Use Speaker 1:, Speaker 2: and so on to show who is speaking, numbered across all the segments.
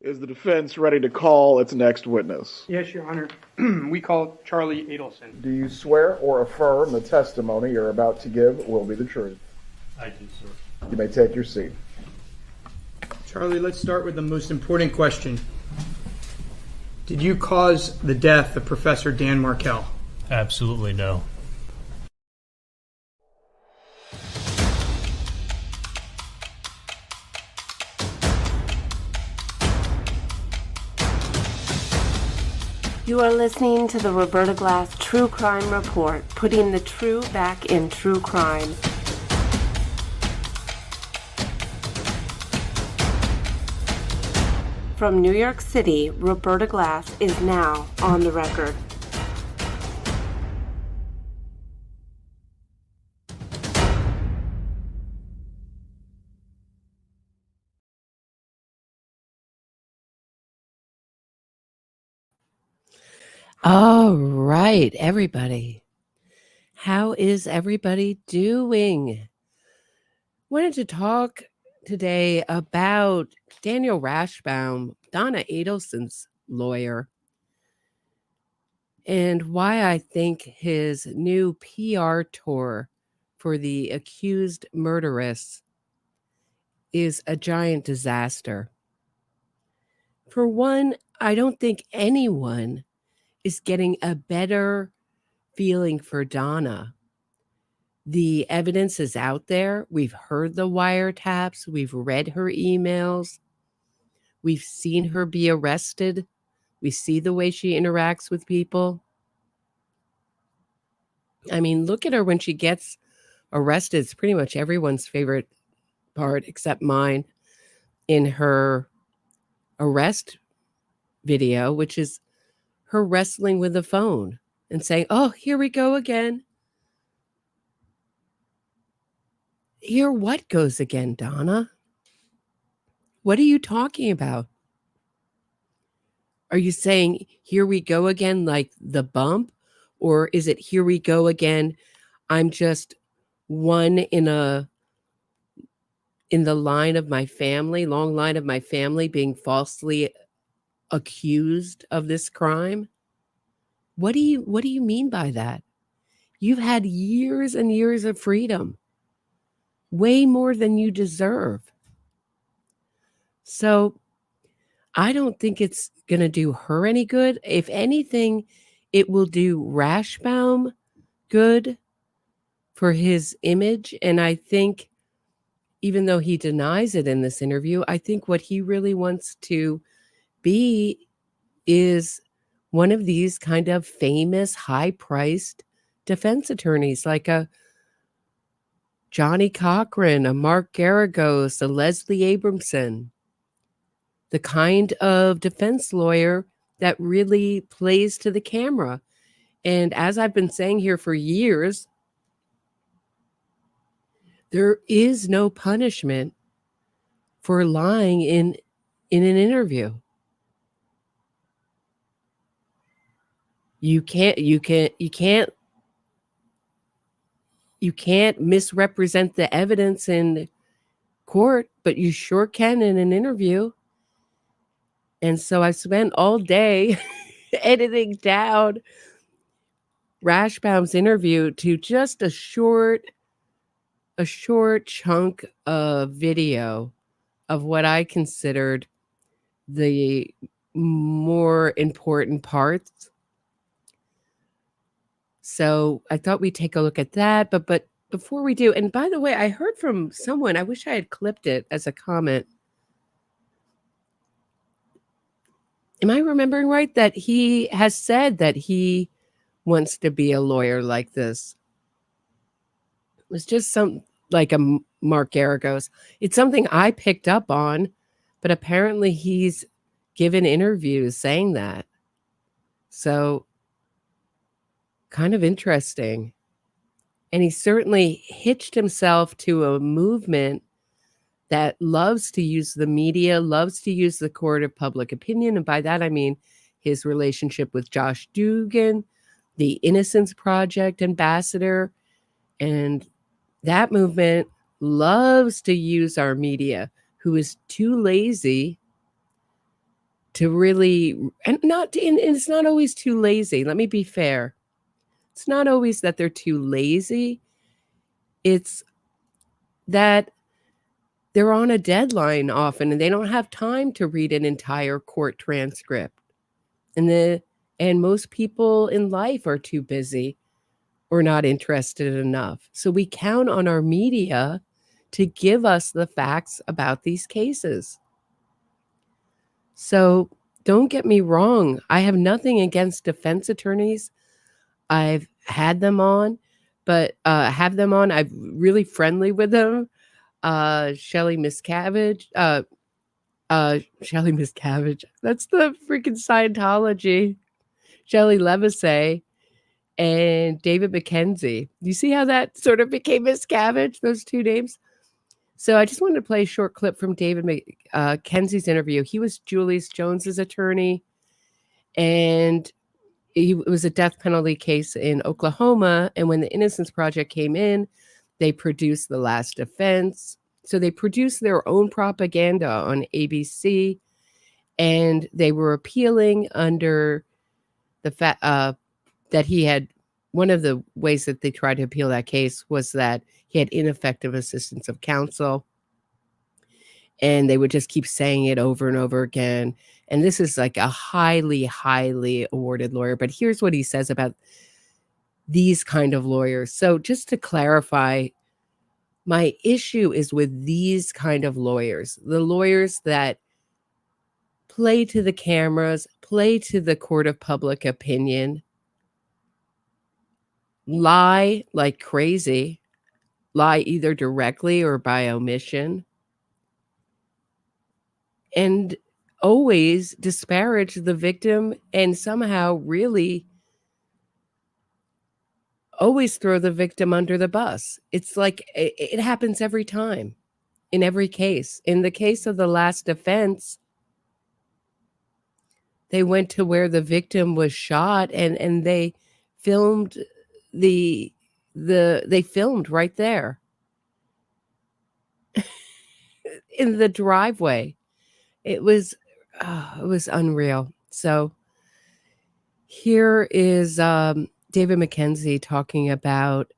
Speaker 1: Is the defense ready to call its next witness?
Speaker 2: Yes, Your Honor. We call Charlie Adelson.
Speaker 1: Do you swear or affirm the testimony you're about to give will be the truth?
Speaker 3: I do, sir.
Speaker 1: You may take your seat.
Speaker 2: Charlie, let's start with the most important question. Did you cause the death of Professor Dan Markell?
Speaker 3: Absolutely no.
Speaker 4: You are listening to the Roberta Glass True Crime Report, putting the true back in true crime. From New York City, Roberta Glass is now on the record.
Speaker 5: All right, everybody. How is everybody doing? Wanted to talk today about Daniel Rashbaum, Donna Adelson's lawyer, and why I think his new PR tour for the accused murderess is a giant disaster. For one, I don't think anyone is getting a better feeling for Donna. The evidence is out there. We've heard the wiretaps. We've read her emails. We've seen her be arrested. We see the way she interacts with people. I mean, look at her when she gets arrested. It's pretty much everyone's favorite part except mine in her arrest video, which is her wrestling with the phone and saying, "Oh, here we go again." Here what goes again, Donna? What are you talking about? Are you saying, "Here we go again," like the bump? Or is it, "Here we go again, I'm just one in the line of my family, long line of my family being falsely accused of this crime"? What do you mean by that? You've had years and years of freedom, way more than you deserve. So I don't think it's going to do her any good. If anything, it will do Rashbaum good for his image. And I think, even though he denies it in this interview, I think what he really wants to be is one of these kind of famous, high-priced defense attorneys, like a Johnny Cochran, a Mark Garagos, a Leslie Abramson, the kind of defense lawyer that really plays to the camera. And as I've been saying here for years, there is no punishment for lying in an interview. You can't misrepresent the evidence in court, but you sure can in an interview. And so I spent all day editing down Rashbaum's interview to just a short chunk of video of what I considered the more important parts. So I thought we'd take a look at that. But before we do, and by the way, I heard from someone, I wish I had clipped it as a comment. Am I remembering right that he has said that he wants to be a lawyer like this? It was just like a Mark Garagos. It's something I picked up on, but apparently he's given interviews saying that. So kind of interesting. And he certainly hitched himself to a movement that loves to use the media, loves to use the court of public opinion. And by that, I mean his relationship with Josh Dugan, the Innocence Project ambassador. And that movement loves to use our media, who is too lazy to really, and it's not always too lazy. Let me be fair. It's not always that they're too lazy. It's that they're on a deadline often and they don't have time to read an entire court transcript. And most people in life are too busy or not interested enough. So we count on our media to give us the facts about these cases. So don't get me wrong. I have nothing against defense attorneys. I've had them on, but I'm really friendly with them. Shelly Miscavige. Shelly Miscavige. That's the freaking Scientology. Shelley Levisay and David McKenzie. You see how that sort of became Miscavige, those two names? So I just wanted to play a short clip from David McKenzie's interview. He was Julius Jones's attorney, and it was a death penalty case in Oklahoma. And when the Innocence Project came in, they produced The Last Defense. So they produced their own propaganda on ABC, and they were appealing under the fact that he had, one of the ways that they tried to appeal that case was that he had ineffective assistance of counsel. And they would just keep saying it over and over again. And this is like a highly, highly awarded lawyer. But here's what he says about these kind of lawyers. So just to clarify, my issue is with these kind of lawyers, the lawyers that play to the cameras, play to the court of public opinion, lie like crazy, lie either directly or by omission, and always disparage the victim and somehow really always throw the victim under the bus. It's like it happens every time, in every case. In the case of The Last Defense, they went to where the victim was shot and they filmed they filmed right there in the driveway. It was unreal. So here is David McKenzie talking about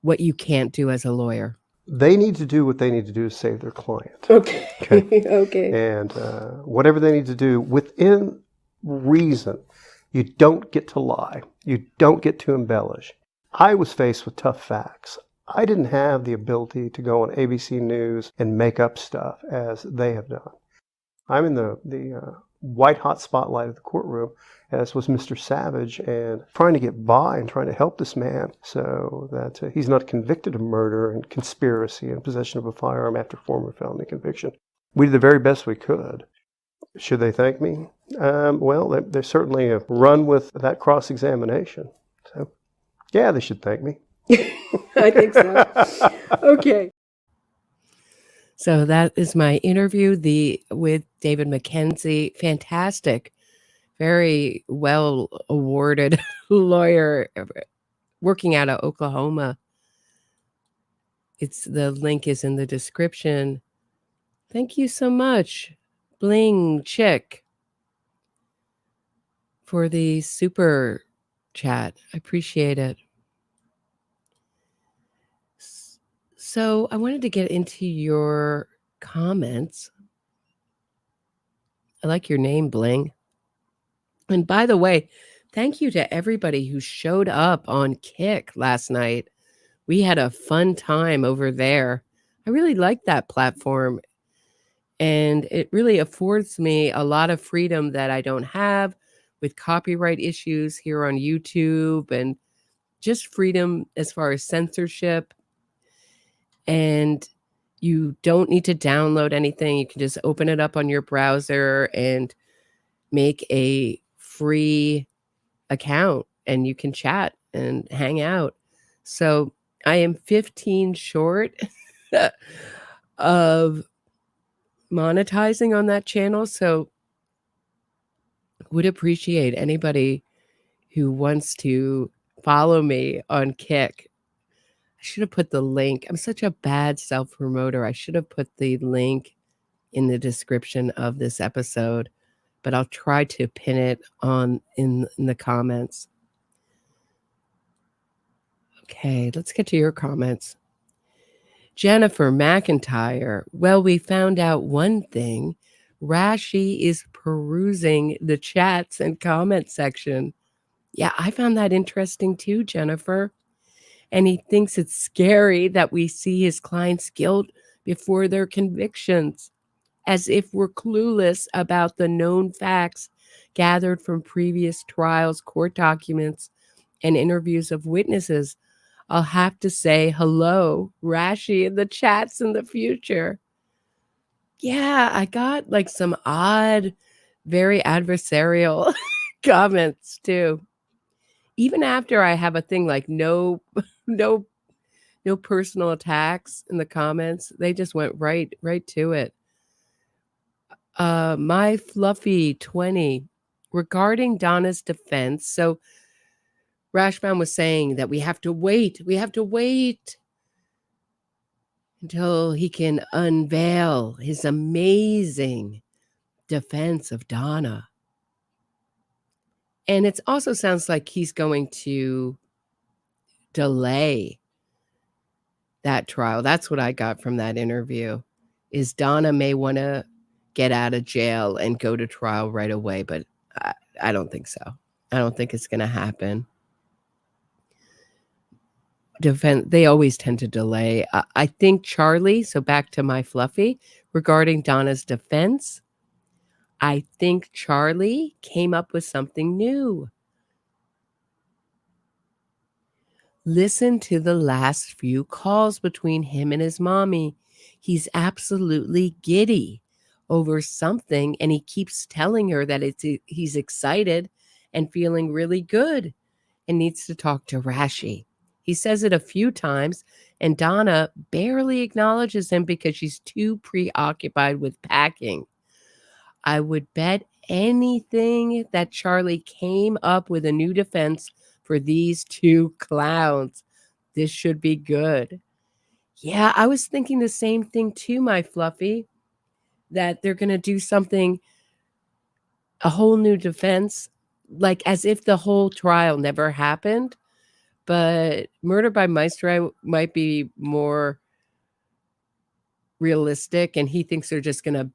Speaker 5: what you can't do as a lawyer.
Speaker 6: They need to do what they need to do to save their client.
Speaker 5: Okay. Okay.
Speaker 6: And whatever they need to do within reason. You don't get to lie. You don't get to embellish. I was faced with tough facts. I didn't have the ability to go on ABC News and make up stuff as they have done. I'm in the white-hot spotlight of the courtroom, as was Mr. Savage, and trying to get by and trying to help this man so that he's not convicted of murder and conspiracy and possession of a firearm after former felony conviction. We did the very best we could. Should they thank me? Well, they certainly have run with that cross-examination. So, yeah, they should thank me.
Speaker 5: I think so. Okay. So that is my interview with David McKenzie. Fantastic, very well awarded lawyer working out of Oklahoma. The link is in the description. Thank you so much, Bling Chick, for the super chat. I appreciate it. So I wanted to get into your comments. I like your name, Bling. And by the way, thank you to everybody who showed up on Kick last night. We had a fun time over there. I really like that platform. And it really affords me a lot of freedom that I don't have with copyright issues here on YouTube, and just freedom as far as censorship. And you don't need to download anything. You can just open it up on your browser and make a free account and you can chat and hang out. So I am 15 short of monetizing on that channel. So would appreciate anybody who wants to follow me on Kick. I should have put the link. I'm such a bad self-promoter. I should have put the link in the description of this episode. but I'll try to pin it on in the comments. Okay, let's get to your comments. Jennifer McIntyre. Well, we found out one thing. Rashi is perusing the chats and comment section. Yeah, I found that interesting too, Jennifer. And he thinks it's scary that we see his clients' guilt before their convictions, as if we're clueless about the known facts gathered from previous trials, court documents, and interviews of witnesses. I'll have to say hello, Rashi, in the chats in the future. Yeah, I got like some odd, very adversarial comments too. Even after I have a thing like no personal attacks in the comments, they just went right to it. My Fluffy 20 regarding Donna's defense. So Rashbaum was saying that we have to wait until he can unveil his amazing defense of Donna. And it also sounds like he's going to delay that trial. That's what I got from that interview, is Donna may want to get out of jail and go to trial right away, but I don't think so. I don't think it's going to happen. They always tend to delay. I think Charlie, so back to my Fluffy, regarding Donna's defense, I think Charlie came up with something new. Listen to the last few calls between him and his mommy. He's absolutely giddy over something, and he keeps telling her that he's excited and feeling really good and needs to talk to Rashi. He says it a few times, and Donna barely acknowledges him because she's too preoccupied with packing. I would bet anything that Charlie came up with a new defense for these two clowns. This should be good. Yeah, I was thinking the same thing too, my Fluffy, that they're going to do something, a whole new defense, like as if the whole trial never happened. But Murder by Maestro might be more realistic, and he thinks they're just going to,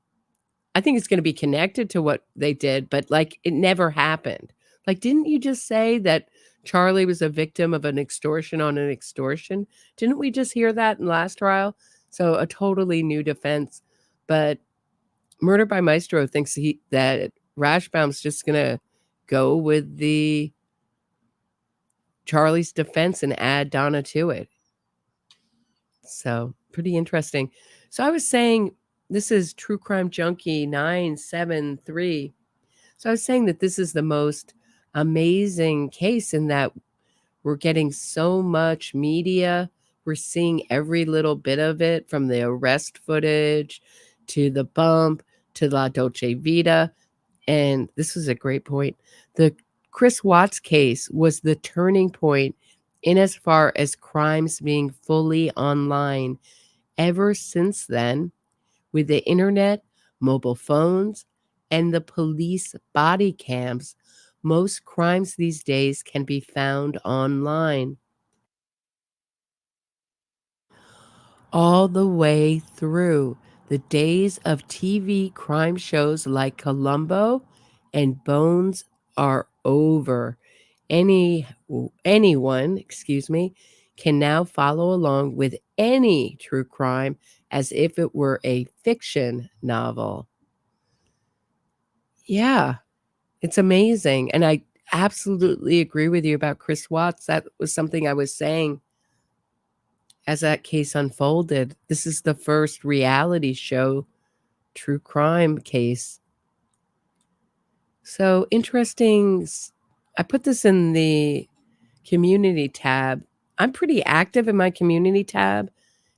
Speaker 5: I think it's going to be connected to what they did, but like it never happened. Like, didn't you just say that Charlie was a victim of an extortion on an extortion? Didn't we just hear that in last trial? So a totally new defense. But Murder by Maestro thinks that Rashbaum's just going to go with the Charlie's defense and add Donna to it. So pretty interesting. So I was saying, this is True Crime Junkie 973. So I was saying that this is the most amazing case in that we're getting so much media. We're seeing every little bit of it, from the arrest footage to the bump to La Dolce Vita. And this was a great point. The Chris Watts case was the turning point in as far as crimes being fully online. Ever since then, with the internet, mobile phones, and the police body cams, most crimes these days can be found online. All the way through the days of TV crime shows like Columbo and Bones are over. Anyone, can now follow along with any true crime as if it were a fiction novel. Yeah, it's amazing. And I absolutely agree with you about Chris Watts. That was something I was saying as that case unfolded. This is the first reality show true crime case. So interesting. I put this in the community tab. I'm pretty active in my community tab.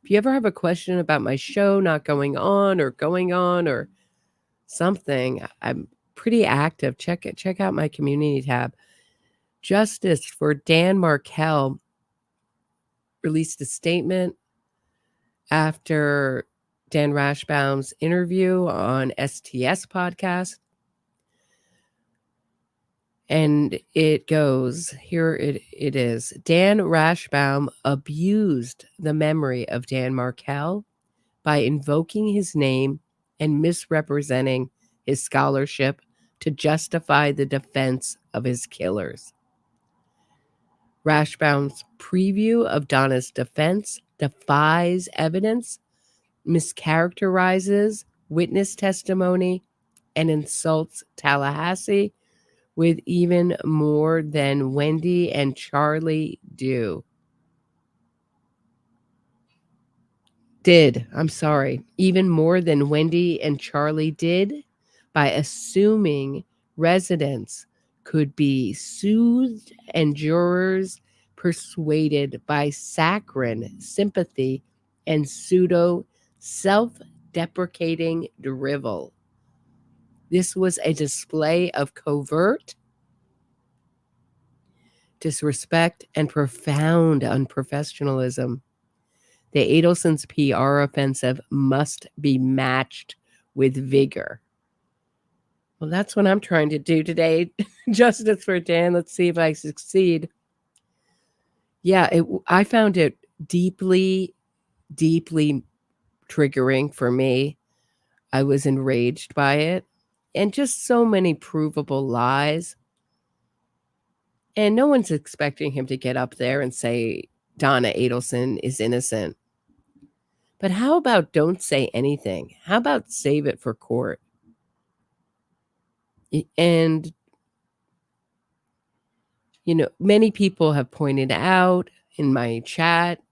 Speaker 5: If you ever have a question about my show not going on or something, I'm pretty active. Check out my community tab. Justice for Dan Markell released a statement after Dan Rashbaum's interview on STS podcast. And it goes, here it is. Dan Rashbaum abused the memory of Dan Markel by invoking his name and misrepresenting his scholarship to justify the defense of his killers. Rashbaum's preview of Donna's defense defies evidence, mischaracterizes witness testimony, and insults Tallahassee with even more than Wendy and Charlie do. Even more than Wendy and Charlie did by assuming residents could be soothed and jurors persuaded by saccharine sympathy and pseudo self-deprecating drivel. This was a display of covert disrespect and profound unprofessionalism. The Adelson's PR offensive must be matched with vigor. Well, that's what I'm trying to do today. Justice for Dan. Let's see if I succeed. Yeah, I found it deeply, deeply triggering for me. I was enraged by it. And just so many provable lies. And no one's expecting him to get up there and say Donna Adelson is innocent. But how about don't say anything? How about save it for court? And, you know, many people have pointed out in my chat,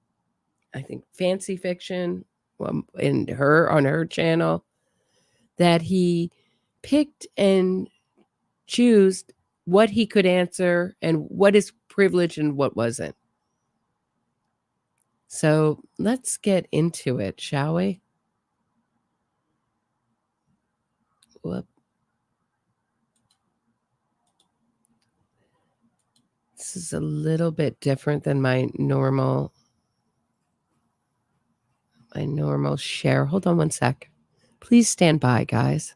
Speaker 5: I think Fancy Fiction and her on her channel, that he picked and chose what he could answer and what is privileged and what wasn't. So let's get into it, shall we? Whoop. This is a little bit different than my normal share. Hold on one sec. Please stand by, guys.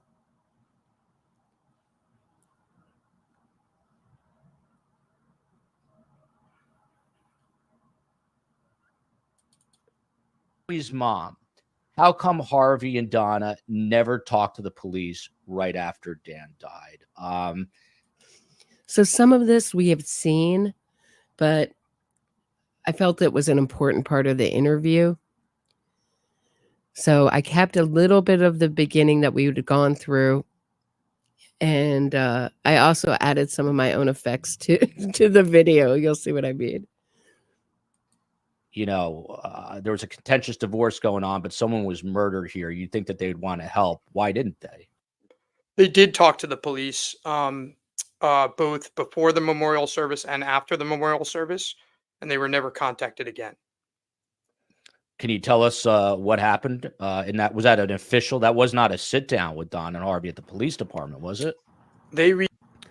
Speaker 7: Harvey's mom. How come Harvey and Donna never talked to the police right after Dan died?
Speaker 5: So some of this we have seen, but I felt it was an important part of the interview. So I kept a little bit of the beginning that we would have gone through. And I also added some of my own effects to the video. You'll see what I mean.
Speaker 7: You know, there was a contentious divorce going on, but someone was murdered here. You'd think that they'd want to help. Why didn't they?
Speaker 2: They did talk to the police, both before the memorial service and after the memorial service, and they were never contacted again.
Speaker 7: Can you tell us what happened? Was that an official? That was not a sit down with Don and Harvey at the police department, was it?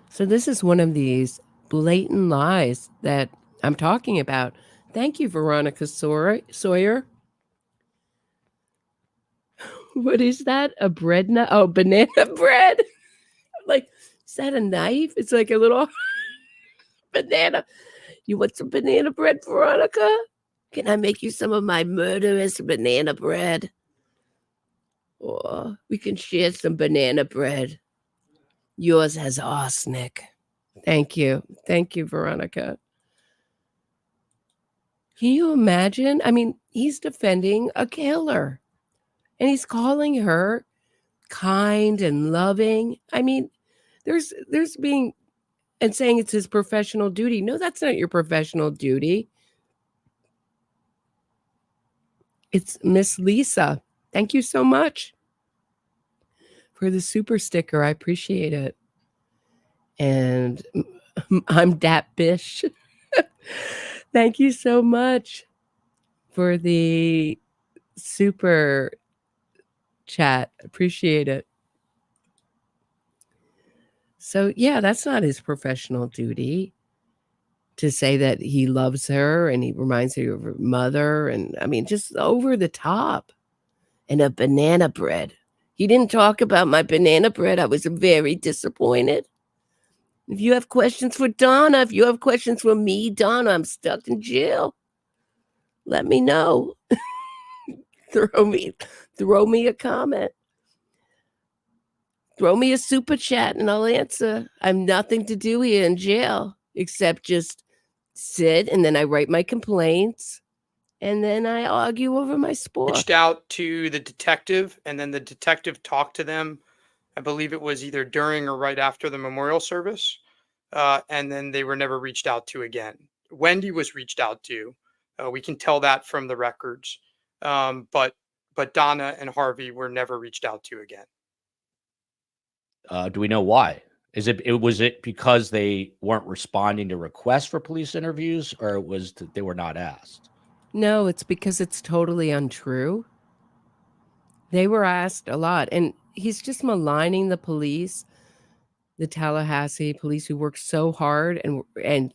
Speaker 5: So this is one of these blatant lies that I'm talking about. Thank you, Veronica Sawyer. What is that? A bread? Banana bread. Like, is that a knife? It's like a little banana. You want some banana bread, Veronica? Can I make you some of my murderous banana bread? Or we can share some banana bread. Yours has arsenic. Thank you. Thank you, Veronica. Can you imagine? I mean, he's defending a killer. And he's calling her kind and loving. I mean, there's being and saying it's his professional duty. No, that's not your professional duty. It's Miss Lisa. Thank you so much for the super sticker. I appreciate it. And I'm Dat Bish. Thank you so much for the super chat. Appreciate it. So, yeah, that's not his professional duty to say that he loves her and he reminds her of her mother. And I mean, just over the top. And a banana bread. He didn't talk about my banana bread. I was very disappointed. If you have questions for Donna, if you have questions for me, Donna, I'm stuck in jail. Let me know. throw me a comment. Throw me a super chat and I'll answer. I'm nothing to do here in jail except just sit, and then I write my complaints, and then I argue over my sport.
Speaker 2: Reached out to the detective, and then the detective talked to them. I believe it was either during or right after the memorial service, and then they were never reached out to again. Wendy was reached out to. We can tell that from the records, but Donna and Harvey were never reached out to again.
Speaker 7: Do we know why? Was it because they weren't responding to requests for police interviews, or it was that they were not asked?
Speaker 5: No, it's because it's totally untrue. They were asked a lot, and he's just maligning the police, the Tallahassee police who worked so hard and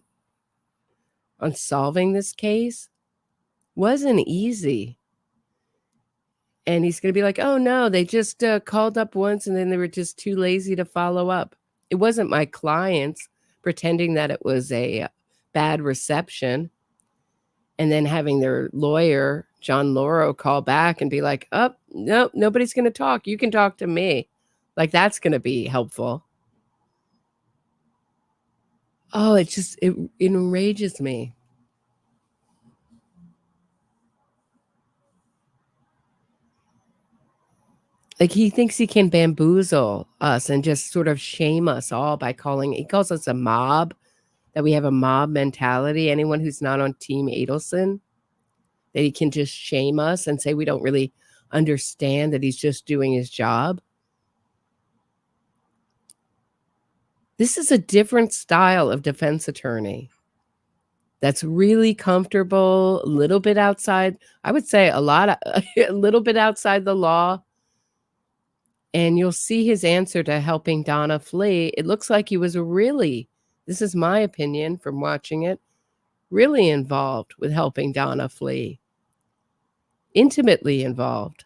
Speaker 5: on solving this case. Wasn't easy. And he's going to be like, oh, no, they just called up once and then they were just too lazy to follow up. It wasn't my clients pretending that it was a bad reception and then having their lawyer, John Lauro, call back and be like, oh, no, nobody's going to talk. You can talk to me. Like, that's going to be helpful. Oh, it enrages me. Like, he thinks he can bamboozle us and just sort of shame us all by he calls us a mob, that we have a mob mentality. Anyone who's not on Team Adelson, that he can just shame us and say we don't really understand that he's just doing his job. This is a different style of defense attorney that's really comfortable, a little bit outside, I would say a little bit outside the law. And you'll see his answer to helping Donna flee. It looks like he was really, this is my opinion from watching it, really involved with helping Donna flee. Intimately involved.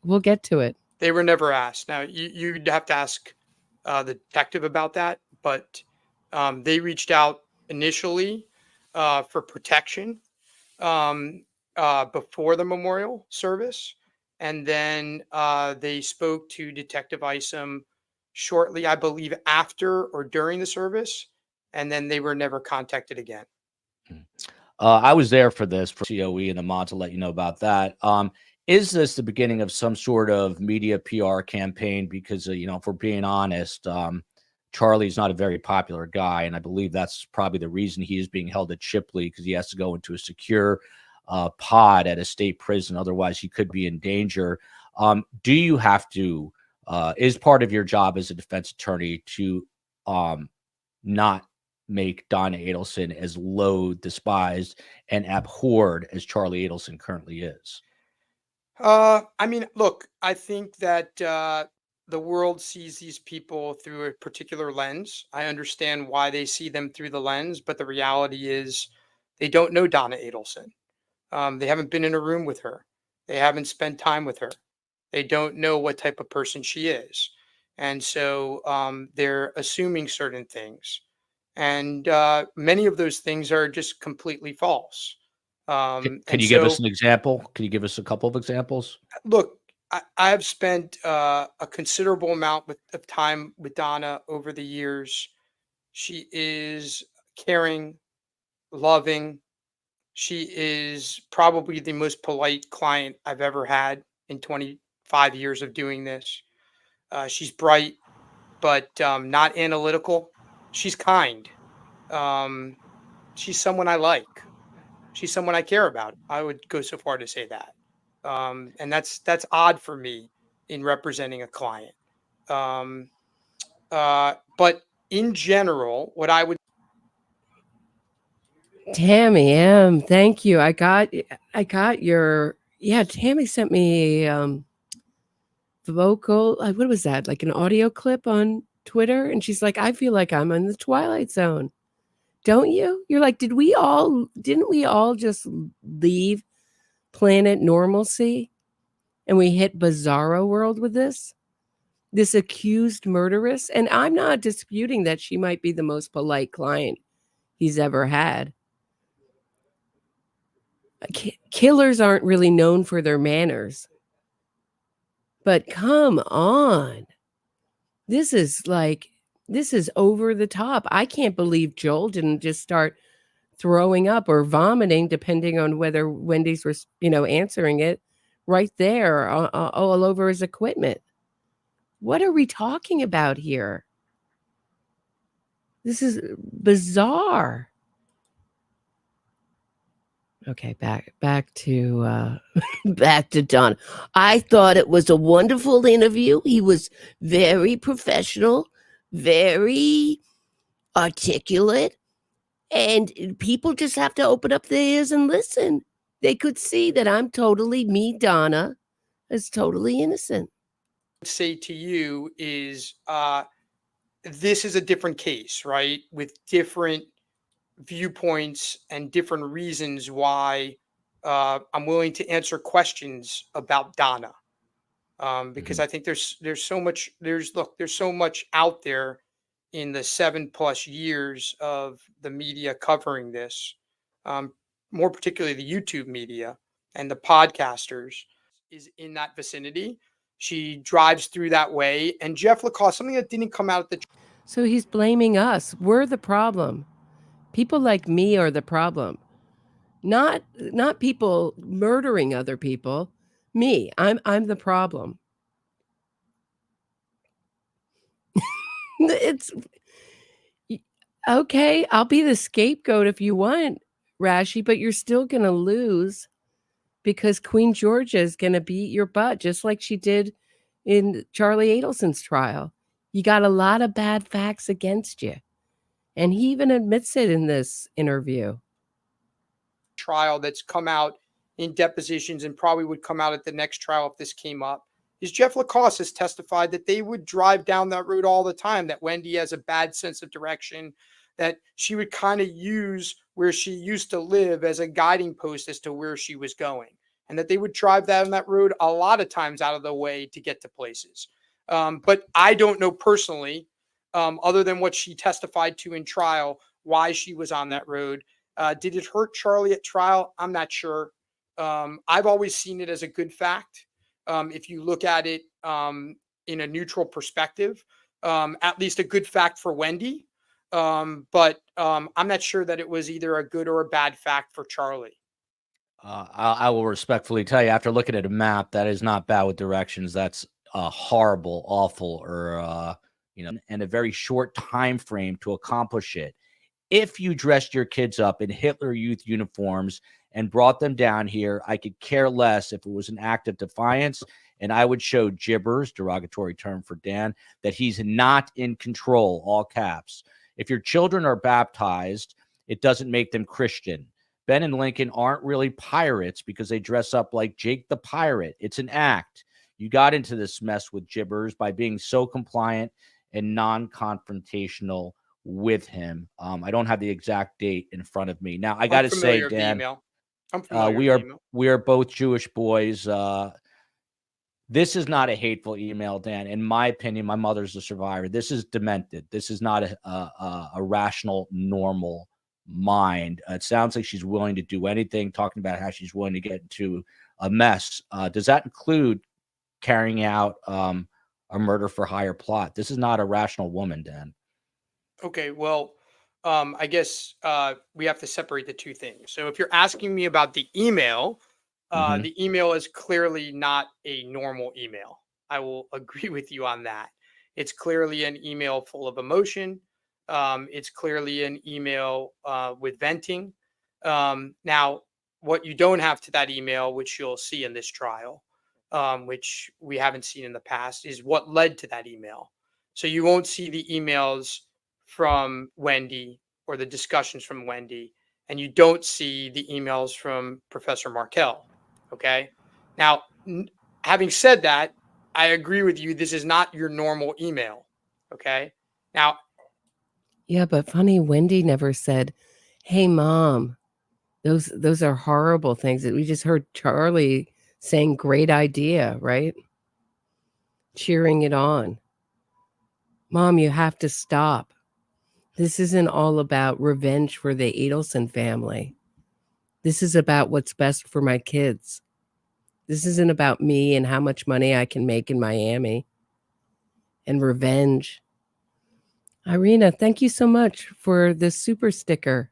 Speaker 5: We'll get to it.
Speaker 2: They were never asked. Now, you'd have to ask the detective about that, but they reached out initially for protection before the memorial service. And then they spoke to Detective Isom shortly, I believe, after or during the service. And then they were never contacted again.
Speaker 7: I was there for this, for COE and the mod, to let you know about that. Is this the beginning of some sort of media PR campaign? Because, if we're being honest, Charlie's not a very popular guy. And I believe that's probably the reason he is being held at Shipley, because he has to go into a secure pod at a state prison. Otherwise, he could be in danger. Do you have to, is part of your job as a defense attorney to not make Donna Adelson as low, despised, and abhorred as Charlie Adelson currently is?
Speaker 2: Look, I think that the world sees these people through a particular lens. I understand why they see them through the lens, but the reality is they don't know Donna Adelson. They haven't been in a room with her. They haven't spent time with her. They don't know what type of person she is. And so they're assuming certain things. And many of those things are just completely false.
Speaker 7: Can you give us an example? Can you give us a couple of examples?
Speaker 2: Look, I've spent a considerable amount of time with Donna over the years. She is caring, loving. She is probably the most polite client I've ever had in 25 years of doing this. She's bright, but not analytical. She's kind. She's someone I like. She's someone I care about. I would go so far to say that. And that's odd for me in representing a client. But in general, what I would.
Speaker 5: Tammie, thank you. I got your, Tammie sent me vocal, what was that? Like an audio clip on Twitter. And she's like, I feel like I'm in the Twilight Zone. Don't you? You're like, didn't we all just leave planet normalcy and we hit bizarro world with this? this accused murderess. And I'm not disputing that she might be the most polite client he's ever had. Killers aren't really known for their manners. But come on. This is over the top. I can't believe Joel didn't just start throwing up or vomiting, depending on whether Wendy's was, answering it right there all over his equipment. What are we talking about here? This is bizarre. Okay, back to back to Don. I thought it was a wonderful interview. He was very professional, very articulate, and people just have to open up their ears and listen. They could see that Donna, is totally innocent.
Speaker 2: Say to you is this is a different case, right? With different viewpoints and different reasons why I'm willing to answer questions about Donna. Because I think there's so much out there in the 7+ years of the media covering this, more particularly the YouTube media and the podcasters is in that vicinity. She drives through that way. And Jeff Lacoste, something that didn't come out at the...
Speaker 5: So he's blaming us. We're the problem. People like me are the problem. Not people murdering other people. Me, I'm the problem. It's okay. I'll be the scapegoat if you want, Rashi, but you're still going to lose because Queen Georgia is going to beat your butt just like she did in Charlie Adelson's trial. You got a lot of bad facts against you. And he even admits it in this interview.
Speaker 2: Trial that's come out in depositions and probably would come out at the next trial if this came up is Jeff Lacoste has testified that they would drive down that road all the time, that Wendy has a bad sense of direction, that she would kind of use where she used to live as a guiding post as to where she was going, and that they would drive down that road a lot of times out of the way to get to places. But I don't know personally, other than what she testified to in trial, why she was on that road. Did it hurt Charlie at trial? I'm not sure. I've always seen it as a good fact. If you look at it in a neutral perspective, at least a good fact for Wendy. But I'm not sure that it was either a good or a bad fact for Charlie.
Speaker 7: I will respectfully tell you, after looking at a map, that is not bad with directions. That's horrible, awful, or and a very short time frame to accomplish it. If you dressed your kids up in Hitler Youth uniforms and brought them down here, I could care less if it was an act of defiance, and I would show Jibbers, derogatory term for Dan, that he's not in control, all caps. If your children are baptized, it doesn't make them Christian. Ben and Lincoln aren't really pirates because they dress up like Jake the Pirate. It's an act. You got into this mess with Jibbers by being so compliant and non-confrontational with him. I don't have the exact date in front of me. Now, I got to say, Dan, we are both Jewish boys. This is not a hateful email, Dan. In my opinion, my mother's a survivor. This is demented. This is not a rational, normal mind. It sounds like she's willing to do anything, talking about how she's willing to get into a mess. Does that include carrying out a murder for hire plot? This is not a rational woman, Dan.
Speaker 2: Okay, well, I guess we have to separate the two things. So if you're asking me about the email, the email is clearly not a normal email. I will agree with you on that. It's clearly an email full of emotion. It's clearly an email with venting. Now, what you don't have to that email, which you'll see in this trial, which we haven't seen in the past, is what led to that email. So you won't see the emails from Wendy or the discussions from Wendy, and you don't see the emails from Professor Markel. Okay. Now, having said that, I agree with you. This is not your normal email. Okay. Now,
Speaker 5: yeah, but funny, Wendy never said, "Hey, Mom, those are horrible things." We just heard Charlie saying, "Great idea," right? cheering it on. Mom, you have to stop. This isn't all about revenge for the Adelson family. This is about what's best for my kids. This isn't about me and how much money I can make in Miami and revenge. Irina, thank you so much for this super sticker.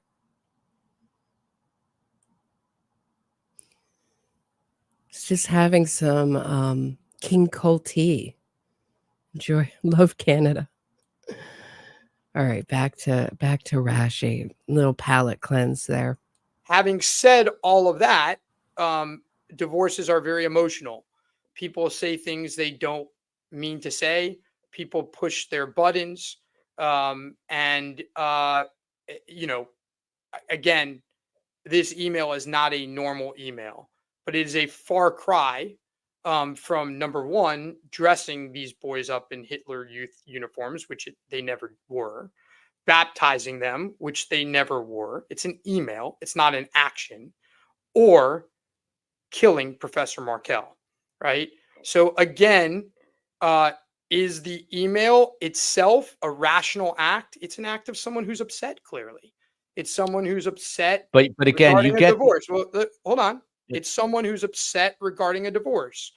Speaker 5: It's just having some King Cote tea. Enjoy. Love Canada. All right, back to Rashi. Little palate cleanse there.
Speaker 2: Having said all of that, divorces are very emotional. People say things they don't mean to say. People push their buttons. And, you know, again, this email is not a normal email, but it is a far cry from number one, dressing these boys up in Hitler Youth uniforms, which they never were, baptizing them, which they never were. It's an email, it's not an action, or killing Professor Markel, right? So again, is the email itself a rational act? It's an act of someone who's upset, clearly. It's someone who's upset
Speaker 7: But again, you
Speaker 2: regarding a
Speaker 7: get
Speaker 2: divorce. Well, hold on. It's someone who's upset regarding a divorce.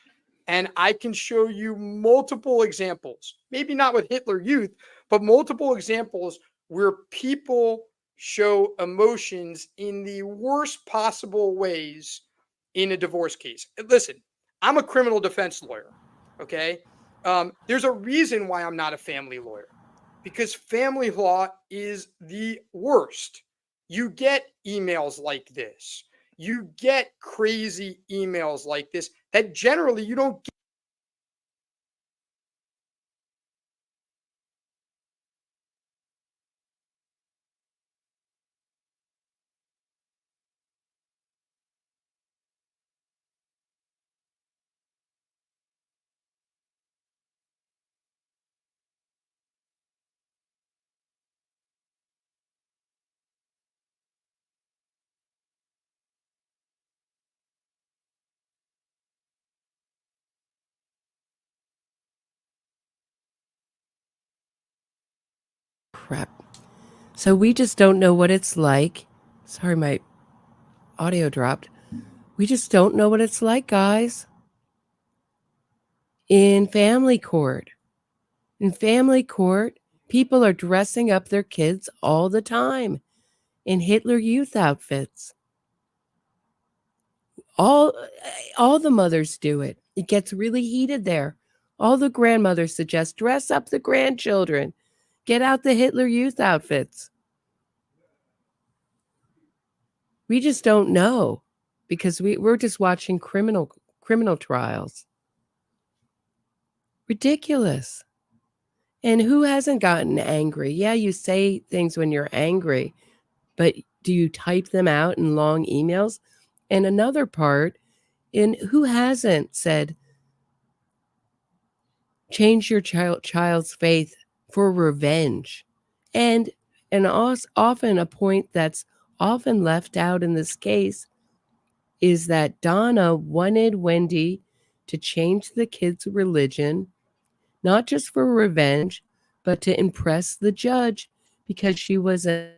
Speaker 2: And I can show you multiple examples, maybe not with Hitler Youth, but multiple examples where people show emotions in the worst possible ways in a divorce case. Listen, I'm a criminal defense lawyer. Okay. There's a reason why I'm not a family lawyer, because family law is the worst. You get emails like this. You get crazy emails like this that generally you don't get.
Speaker 5: Crap. So we just don't know what it's like. Sorry, my audio dropped. We just don't know what it's like, guys. In family court. In family court, people are dressing up their kids all the time in Hitler Youth outfits. All the mothers do it. It gets really heated there. All the grandmothers suggest dress up the grandchildren. Get out the Hitler Youth outfits. We just don't know because we're just watching criminal trials. Ridiculous. And who hasn't gotten angry? Yeah, you say things when you're angry, but do you type them out in long emails? And another part, in who hasn't said, change your child's faith for revenge? And often a point that's often left out in this case is that Donna wanted Wendy to change the kid's religion, not just for revenge, but to impress the judge because she was a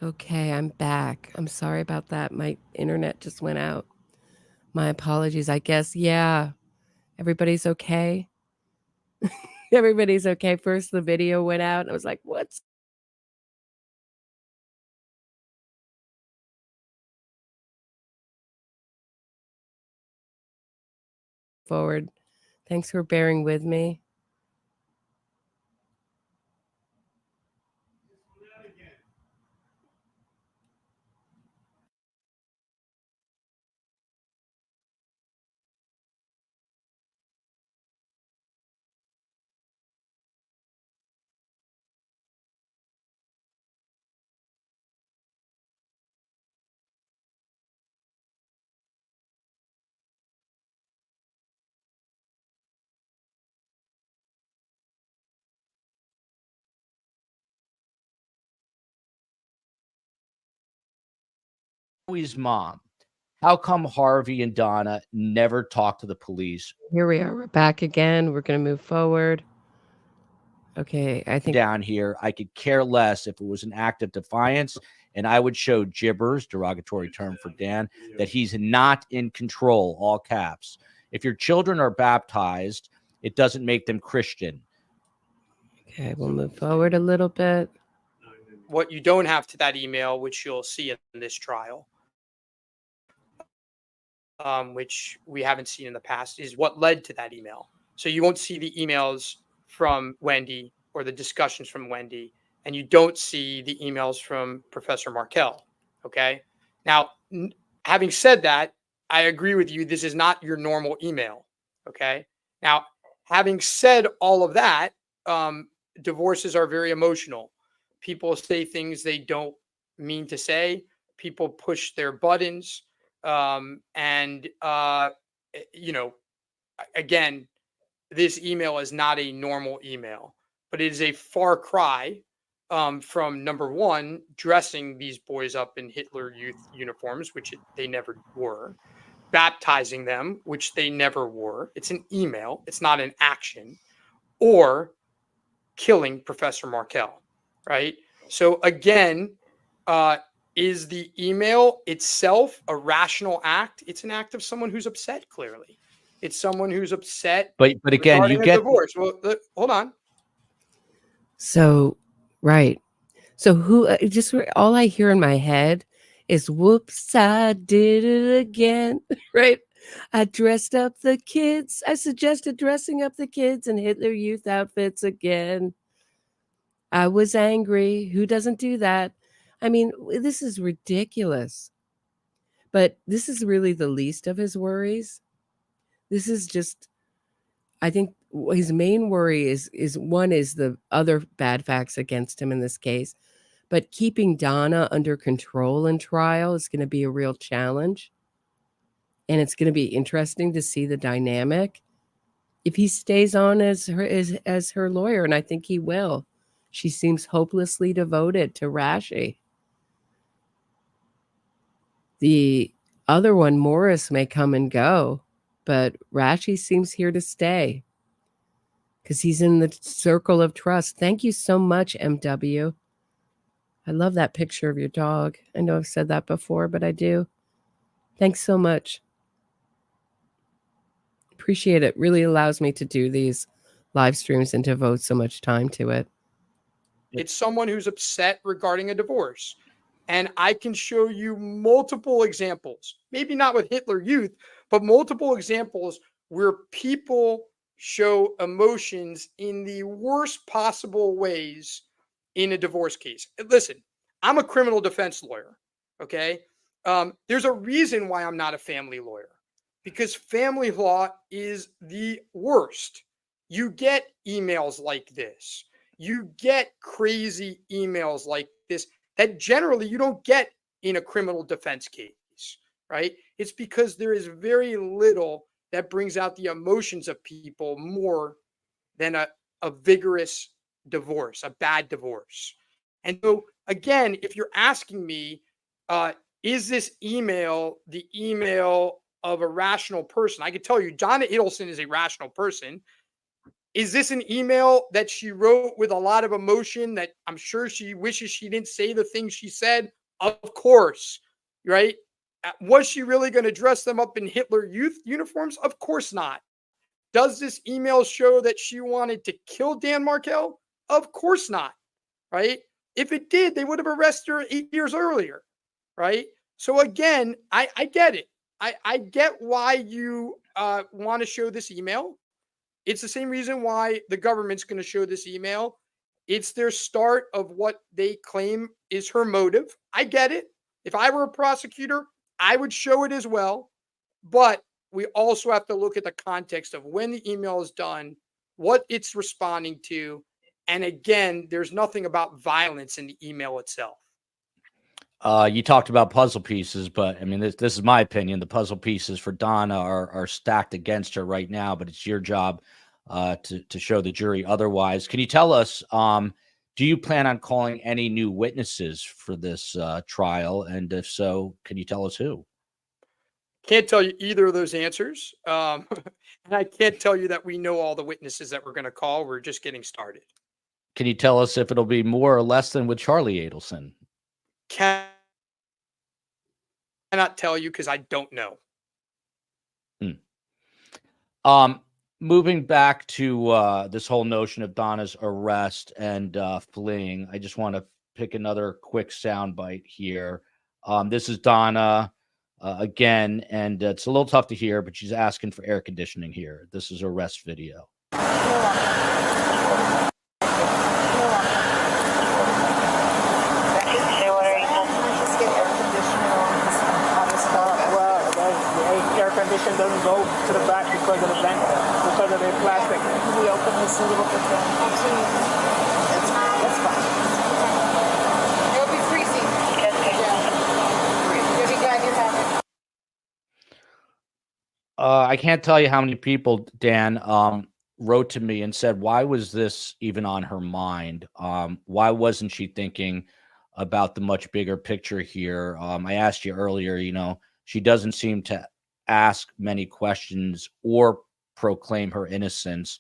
Speaker 5: Okay, I'm back. I'm sorry about that. My internet just went out. My apologies. I guess, yeah. Everybody's okay. Everybody's okay. First, the video went out. And I was like, what's forward? Thanks for bearing with me.
Speaker 7: Chloe's mom. How come Harvey and Donna never talk to the police?
Speaker 5: Here we are. We're back again. We're going to move forward. Okay, I think
Speaker 7: Down here, I could care less if it was an act of defiance, and I would show Jibbers, derogatory term for Dan, that he's not in control, all caps. If your children are baptized, it doesn't make them Christian.
Speaker 5: okay, we'll move forward a little bit.
Speaker 2: What you don't have to that email, which you'll see in this trial, which we haven't seen in the past, is what led to that email. So you won't see the emails from Wendy or the discussions from Wendy, and you don't see the emails from Professor Markel. Okay. Now, having said that, I agree with you. This is not your normal email. Okay. Now, having said all of that, divorces are very emotional. People say things they don't mean to say. People push their buttons. Again, this email is not a normal email, but it is a far cry from, number one, dressing these boys up in Hitler Youth uniforms, which they never were, baptizing them, which they never were. It's an email. It's not an action, or killing Professor Markel, right? So again, is the email itself a rational act? It's an act of someone who's upset, clearly. It's someone who's upset.
Speaker 7: But again, you get
Speaker 2: divorce. Well, hold on.
Speaker 5: So, right. So who just all I hear in my head is whoops, I did it again, right? I dressed up the kids. I suggested dressing up the kids in Hitler Youth outfits again. I was angry. Who doesn't do that? I mean, this is ridiculous. But this is really the least of his worries. This is just, I think his main worry is the other bad facts against him in this case. But keeping Donna under control in trial is going to be a real challenge. And it's going to be interesting to see the dynamic if he stays on as her lawyer, and I think he will. She seems hopelessly devoted to Rashi. The other one, Morris, may come and go, but Rashi seems here to stay because he's in the circle of trust. Thank you so much, MW. I love that picture of your dog. I know I've said that before, but I do. Thanks so much. Appreciate it. Really allows me to do these live streams and devote so much time to it.
Speaker 2: It's someone who's upset regarding a divorce. And I can show you multiple examples, maybe not with Hitler Youth, but multiple examples where people show emotions in the worst possible ways in a divorce case. Listen, I'm a criminal defense lawyer, okay? There's a reason why I'm not a family lawyer, because family law is the worst. You get emails like this. You get crazy emails like this that generally you don't get in a criminal defense case, right? It's because there is very little that brings out the emotions of people more than a vigorous divorce, a bad divorce. And so, again, if you're asking me, is this email the email of a rational person? I can tell you, Donna Adelson is a rational person. Is this an email that she wrote with a lot of emotion that I'm sure she wishes she didn't say the things she said? Of course, right? Was she really going to dress them up in Hitler Youth uniforms? Of course not. Does this email show that she wanted to kill Dan Markel? Of course not, right? If it did, they would have arrested her 8 years earlier, right? So again, I get it. I get why you want to show this email. It's the same reason why the government's going to show this email. It's their start of what they claim is her motive. I get it. If I were a prosecutor, I would show it as well. But we also have to look at the context of when the email is done, what it's responding to. And again, there's nothing about violence in the email itself.
Speaker 7: You talked about puzzle pieces, but I mean, this is my opinion. The puzzle pieces for Donna are stacked against her right now, but it's your job to show the jury otherwise. Can you tell us, do you plan on calling any new witnesses for this trial? And if so, can you tell us who?
Speaker 2: Can't tell you either of those answers. And I can't tell you that we know all the witnesses that we're going to call. We're just getting started.
Speaker 7: Can you tell us if it'll be more or less than with Charlie Adelson?
Speaker 2: Cannot tell you because I don't know.
Speaker 7: Moving back to this whole notion of Donna's arrest and fleeing, I just want to pick another quick soundbite here. This is Donna again, and it's a little tough to hear, but she's asking for air conditioning here. This is her arrest video.
Speaker 8: Doesn't go to the back because of the vent, because of the plastic. Can we open this a little bit? Absolutely. That's fine. It'll be freezing. You'll be glad you have it.
Speaker 7: I can't tell you how many people, Dan, wrote to me and said, why was this even on her mind? Why wasn't she thinking about the much bigger picture here? I asked you earlier, she doesn't seem to ask many questions or proclaim her innocence.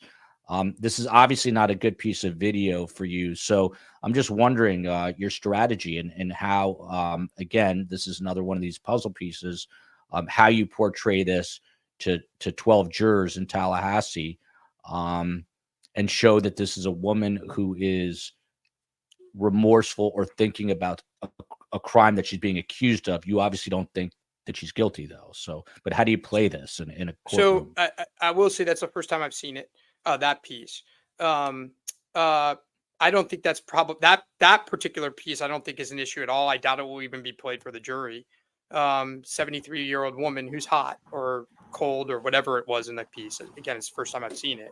Speaker 7: This is obviously not a good piece of video for you. So I'm just wondering your strategy and how, again, this is another one of these puzzle pieces, how you portray this to 12 jurors in Tallahassee and show that this is a woman who is remorseful or thinking about a crime that she's being accused of. You obviously don't think that she's guilty, though. So, but how do you play this in a courtroom?
Speaker 2: So I will say that's the first time I've seen it, that piece. I don't think that's probably that particular piece. I don't think is an issue at all. I doubt it will even be played for the jury. 73-year-old woman who's hot or cold or whatever it was in that piece. Again, it's the first time I've seen it.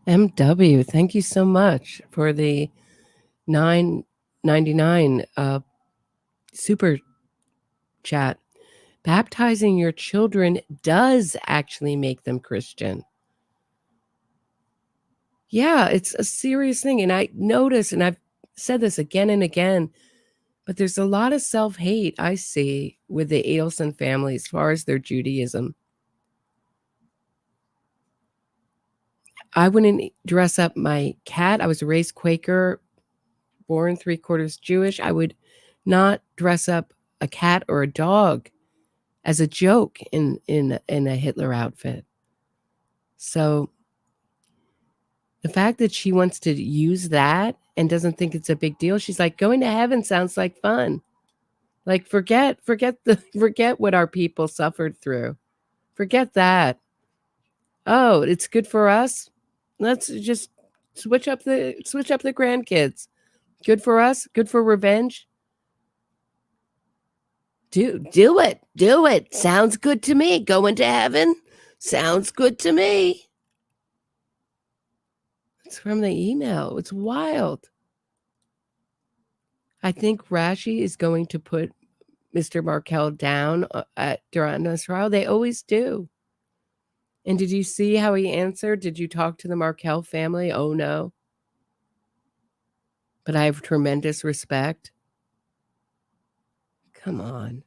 Speaker 5: MW, thank you so much for the $9.99 super chat. Baptizing your children does actually make them Christian. Yeah, it's a serious thing. And I notice, and I've said this again and again, but there's a lot of self-hate I see with the Adelson family as far as their Judaism. I wouldn't dress up my cat. I was raised Quaker, born 3/4 Jewish. I would not dress up a cat or a dog as a joke in a Hitler outfit. So the fact that she wants to use that and doesn't think it's a big deal, she's like, going to heaven sounds like fun. Like forget what our people suffered through. Forget that. Oh, it's good for us. Let's just switch up the grandkids. Good for us. Good for revenge. Do it. Sounds good to me. Going to heaven sounds good to me. It's from the email. It's wild. I think Rashi is going to put Mr. Markel down at Donna's trial. They always do. And did you see how he answered? Did you talk to the Markel family? Oh, no. But I have tremendous respect. Come on.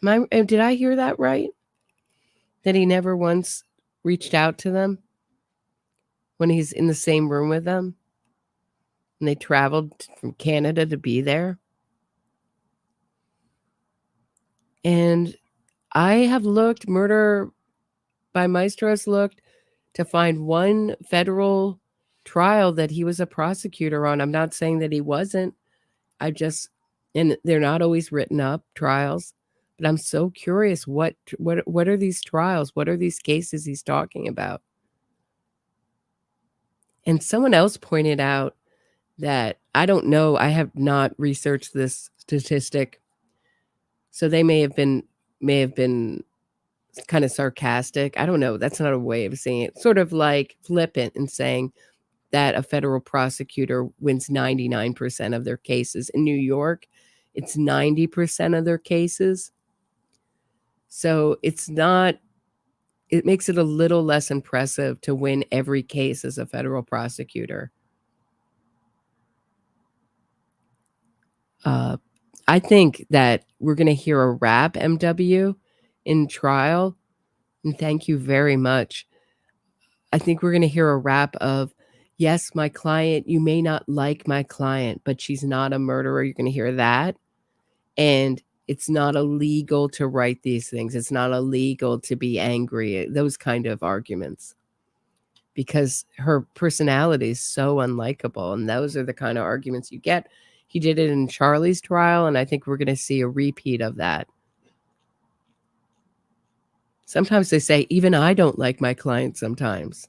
Speaker 5: Did I hear that right? That he never once reached out to them when he's in the same room with them? And they traveled from Canada to be there? And I have looked, Murder by Maestro has looked to find one federal trial that he was a prosecutor on. I'm not saying that he wasn't. And they're not always written up trials, but I'm so curious what are these trials? What are these cases he's talking about? And someone else pointed out that I don't know, I have not researched this statistic. So they may have been kind of sarcastic. I don't know. That's not a way of saying it. Sort of like flippant and saying that a federal prosecutor wins 99% of their cases. In New York, it's 90% of their cases. So it makes it a little less impressive to win every case as a federal prosecutor. I think that we're going to hear a rap, MW, in trial. And thank you very much. I think we're going to hear a rap of, yes, my client, you may not like my client, but she's not a murderer. You're going to hear that. And it's not illegal to write these things. It's not illegal to be angry. Those kind of arguments. Because her personality is so unlikable. And those are the kind of arguments you get. He did it in Charlie's trial, and I think we're going to see a repeat of that. Sometimes they say, even I don't like my client sometimes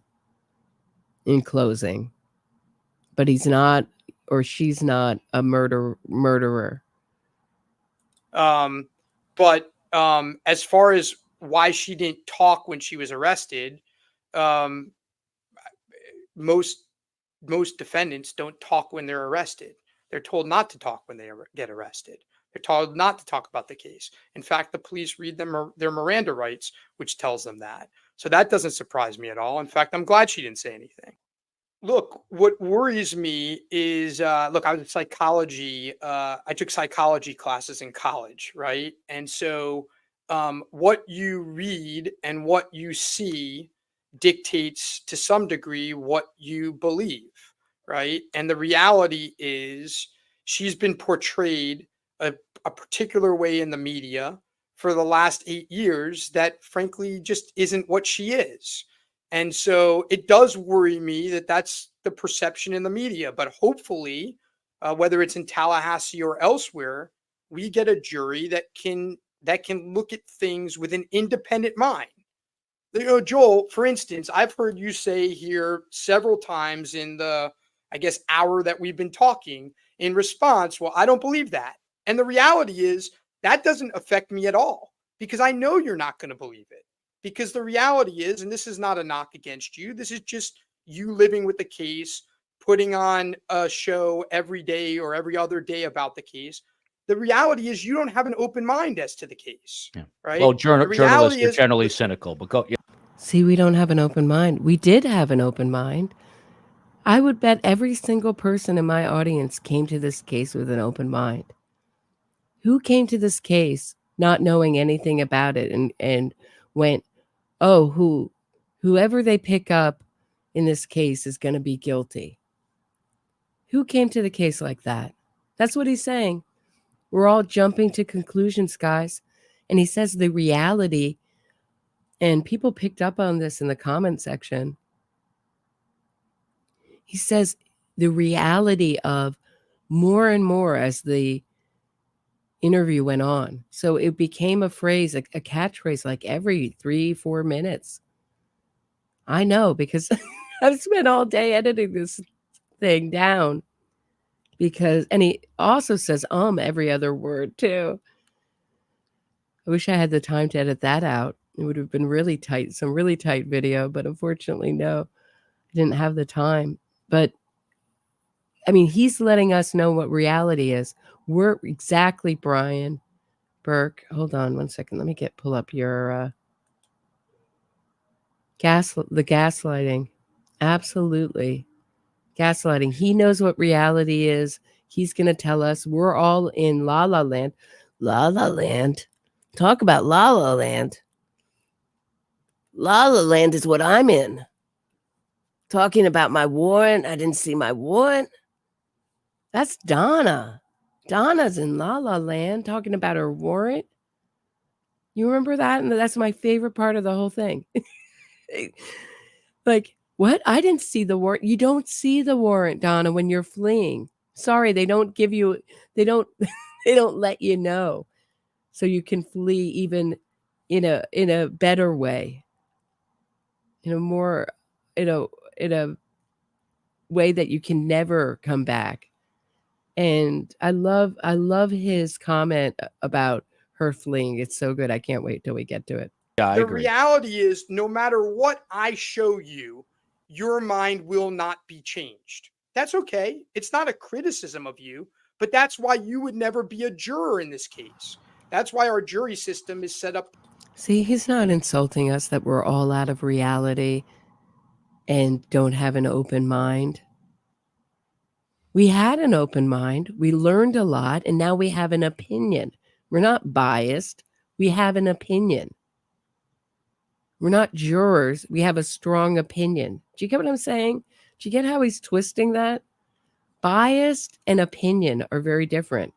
Speaker 5: in closing. But he's not, or she's not a murderer.
Speaker 2: But as far as why she didn't talk when she was arrested, most defendants don't talk when they're arrested. They're told not to talk when they get arrested. They're told not to talk about the case. In fact, the police read them their Miranda rights, which tells them that. So that doesn't surprise me at all. In fact, I'm glad she didn't say anything. Look, what worries me is, I was in psychology. I took psychology classes in college, right? And so what you read and what you see dictates to some degree what you believe, right? And the reality is she's been portrayed a particular way in the media for the last 8 years that frankly just isn't what she is. And so it does worry me that that's the perception in the media, but hopefully, whether it's in Tallahassee or elsewhere, we get a jury that can look at things with an independent mind. You know, Joel, for instance, I've heard you say here several times in the, I guess, hour that we've been talking in response, well, I don't believe that. And the reality is that doesn't affect me at all because I know you're not going to believe it. Because the reality is, and this is not a knock against you, this is just you living with the case, putting on a show every day or every other day about the case. The reality is you don't have an open mind as to the case, right?
Speaker 7: Well, journalists are generally cynical, but go. Yeah.
Speaker 5: See, we don't have an open mind. We did have an open mind. I would bet every single person in my audience came to this case with an open mind. Who came to this case not knowing anything about it and went, oh, whoever they pick up in this case is going to be guilty? Who came to the case like that? That's what he's saying. We're all jumping to conclusions, guys. And he says the reality, and people picked up on this in the comment section. He says the reality of more and more as the interview went on. So it became a phrase, a catchphrase, like every 3-4 minutes. I know because I've spent all day editing this thing down. And he also says every other word too. I wish I had the time to edit that out. It would have been really tight, some really tight video, but unfortunately, no, I didn't have the time. But I mean, he's letting us know what reality is. We're exactly, Brian Burke. Hold on 1 second. Let me pull up your the gaslighting. Absolutely. Gaslighting. He knows what reality is. He's going to tell us. We're all in La La Land. La La Land. Talk about La La Land. La La Land is what I'm in. Talking about my warrant. I didn't see my warrant. That's Donna. Donna's in La La Land talking about her warrant. You remember that? And that's my favorite part of the whole thing. Like, what? I didn't see the warrant. You don't see the warrant, Donna, when you're fleeing. Sorry, they don't give you, they don't let you know. So you can flee even in a better way. In a more, in a way that you can never come back. And I love his comment about her fleeing. It's so good. I can't wait till we get to it.
Speaker 7: Yeah, I
Speaker 2: The
Speaker 7: agree.
Speaker 2: reality is, no matter what I show you, your mind will not be changed. That's okay. It's not a criticism of you, but that's why you would never be a juror in this case. That's why our jury system is set up.
Speaker 5: See, he's not insulting us that we're all out of reality and don't have an open mind. We had an open mind. We learned a lot, and now we have an opinion. We're not biased. We have an opinion. We're not jurors. We have a strong opinion. Do you get what I'm saying? Do you get how he's twisting that? Biased and opinion are very different.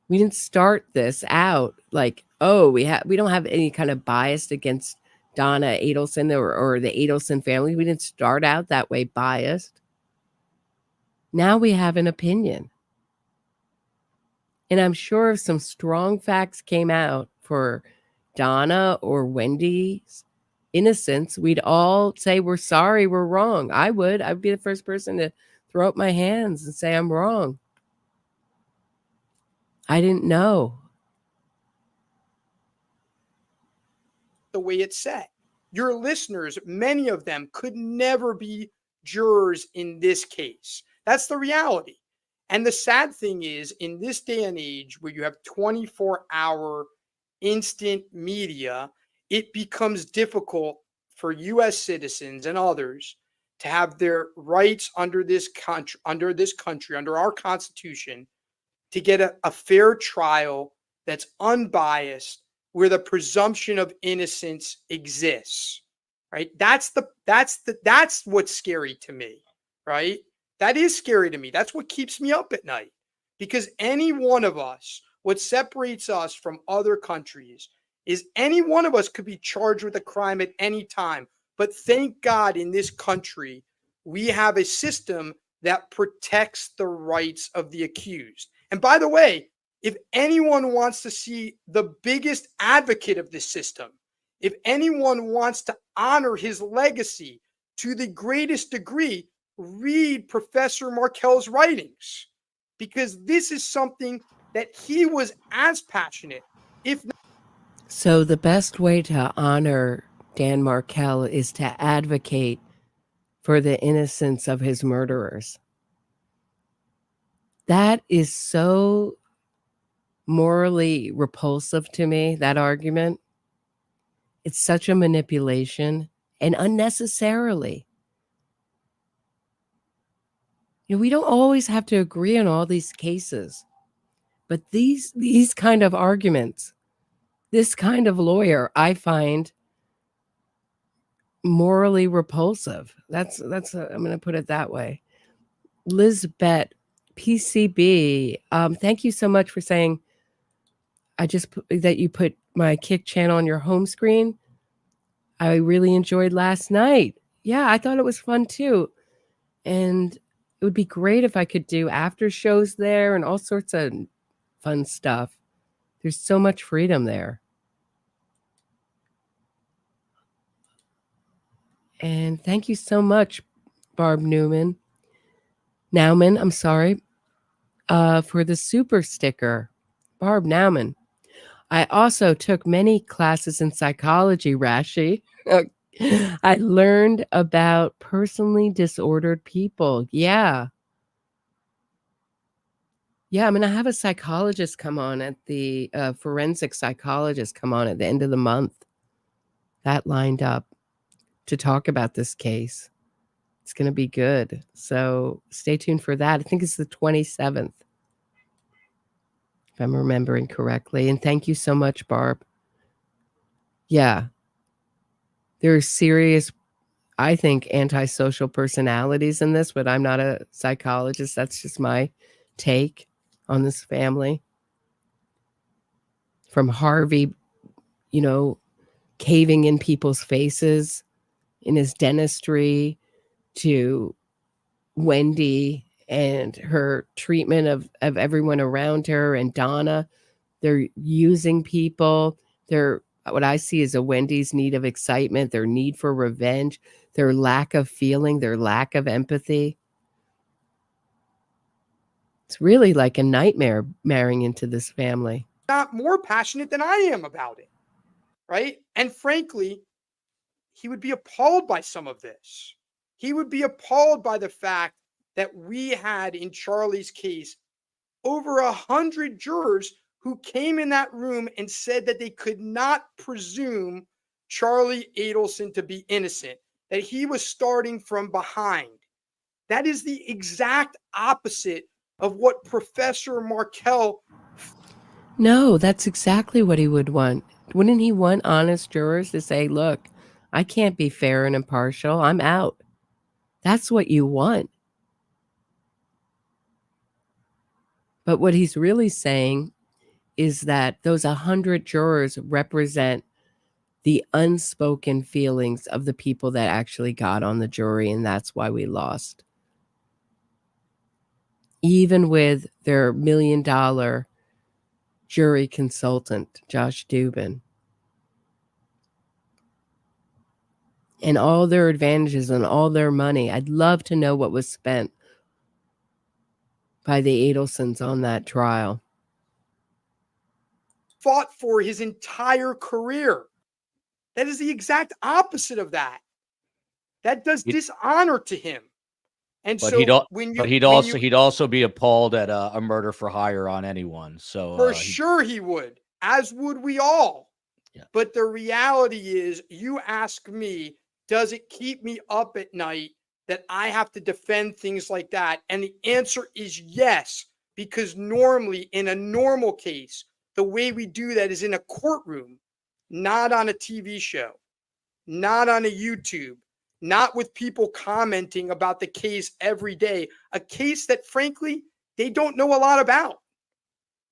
Speaker 5: We didn't start this out like, oh, we don't have any kind of bias against Donna Adelson or the Adelson family. We didn't start out that way biased. Now we have an opinion. And I'm sure if some strong facts came out for Donna or Wendy's innocence, we'd all say we're sorry, we're wrong. I would be the first person to throw up my hands and say I'm wrong. I didn't know.
Speaker 2: The way it's set. Your listeners, many of them could never be jurors in this case. That's the reality. And the sad thing is, in this day and age where you have 24-hour instant media, it becomes difficult for U.S. citizens and others to have their rights under this country, under our Constitution, to get a fair trial that's unbiased, where the presumption of innocence exists. Right? That's what's scary to me. Right? That is scary to me. That's what keeps me up at night. Because any one of us, what separates us from other countries is any one of us could be charged with a crime at any time. But thank God in this country, we have a system that protects the rights of the accused. And by the way, if anyone wants to see the biggest advocate of this system, if anyone wants to honor his legacy to the greatest degree, read Professor Markel's writings, because this is something that he was as passionate, if not.
Speaker 5: So the best way to honor Dan Markel is to advocate for the innocence of his murderers. That is so morally repulsive to me, that argument. It's such a manipulation, and unnecessarily. You know, we don't always have to agree on all these cases, but these kind of arguments, this kind of lawyer, I find morally repulsive. I'm going to put it that way. Lizbeth PCB, thank you so much for saying that you put my Kick channel on your home screen. I really enjoyed last night. Yeah, I thought it was fun too. And it would be great if I could do after shows there and all sorts of fun stuff. There's so much freedom there. And thank you so much, Barb Nauman, I'm sorry, for the super sticker. Barb Nauman. I also took many classes in psychology, Rashi. I learned about personally disordered people. Yeah, I'm going to have a psychologist come on at the forensic psychologist come on at the end of the month. That lined up to talk about this case. It's going to be good. So stay tuned for that. I think it's the 27th, if I'm remembering correctly. And thank you so much, Barb. Yeah. There are serious, I think, antisocial personalities in this, but I'm not a psychologist. That's just my take on this family. From Harvey you know, caving in people's faces in his dentistry, to Wendy and her treatment of everyone around her, and Donna. They're using people. They're, what I see is a Wendy's need of excitement, their need for revenge, their lack of feeling, their lack of empathy. It's really like a nightmare marrying into this family.
Speaker 2: Not more passionate than I am about it, right? And frankly, he would be appalled by some of this. He would be appalled by the fact that we had in Charlie's case over 100 jurors who came in that room and said that they could not presume Charlie Adelson to be innocent, that he was starting from behind. That is the exact opposite of what Professor Markell.
Speaker 5: No, that's exactly what he would want. Wouldn't he want honest jurors to say, look, I can't be fair and impartial. I'm out. That's what you want. But what he's really saying is that those 100 jurors represent the unspoken feelings of the people that actually got on the jury, and that's why we lost. Even with their $1 million jury consultant, Josh Dubin, and all their advantages and all their money, I'd love to know what was spent by the Adelsons on that trial.
Speaker 2: Fought for his entire career. That is the exact opposite of that. That does dishonor to him. And
Speaker 7: But
Speaker 2: so
Speaker 7: he'd also be appalled at a murder for hire on anyone. So
Speaker 2: for sure he would, as would we all. Yeah. But the reality is, you ask me, does it keep me up at night that I have to defend things like that? And the answer is yes, because normally in a normal case, the way we do that is in a courtroom, not on a TV show, not on a YouTube, not with people commenting about the case every day, a case that frankly, they don't know a lot about,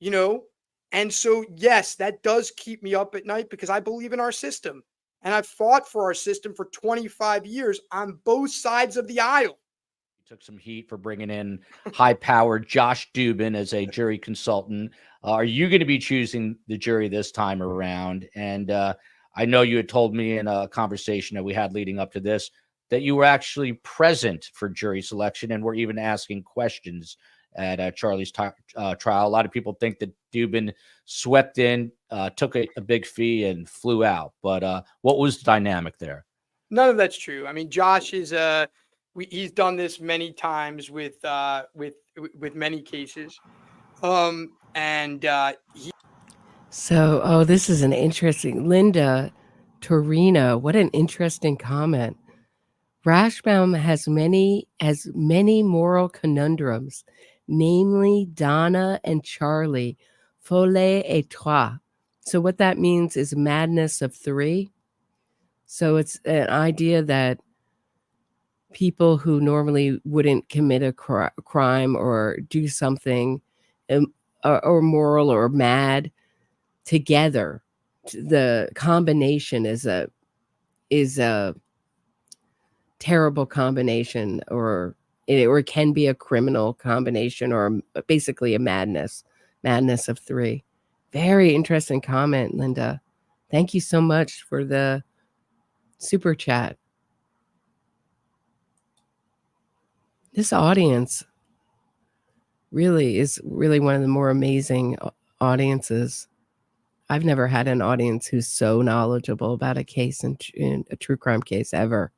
Speaker 2: you know? And so, yes, that does keep me up at night because I believe in our system. And I've fought for our system for 25 years on both sides of the aisle.
Speaker 7: Took some heat for bringing in high-powered Josh Dubin as a jury consultant. Are you going to be choosing the jury this time around? And I know you had told me in a conversation that we had leading up to this that you were actually present for jury selection and were even asking questions at Charlie's trial. A lot of people think that Dubin swept in, took a big fee, and flew out. But what was the dynamic there?
Speaker 2: None of that's true. I mean, Josh is he's done this many times with many cases,
Speaker 5: So, this is an interesting Linda Torino. What an interesting comment. Rashbaum has many moral conundrums, namely Donna and Charlie, folie et trois. So what that means is madness of three. So it's an idea that people who normally wouldn't commit a crime or do something or moral or mad together, the combination is a terrible combination, or it can be a criminal combination, or basically a madness of three. Very interesting comment, Linda. Thank you so much for the super chat. This audience is one of the more amazing audiences. I've never had an audience who's so knowledgeable about a case in a true crime case ever.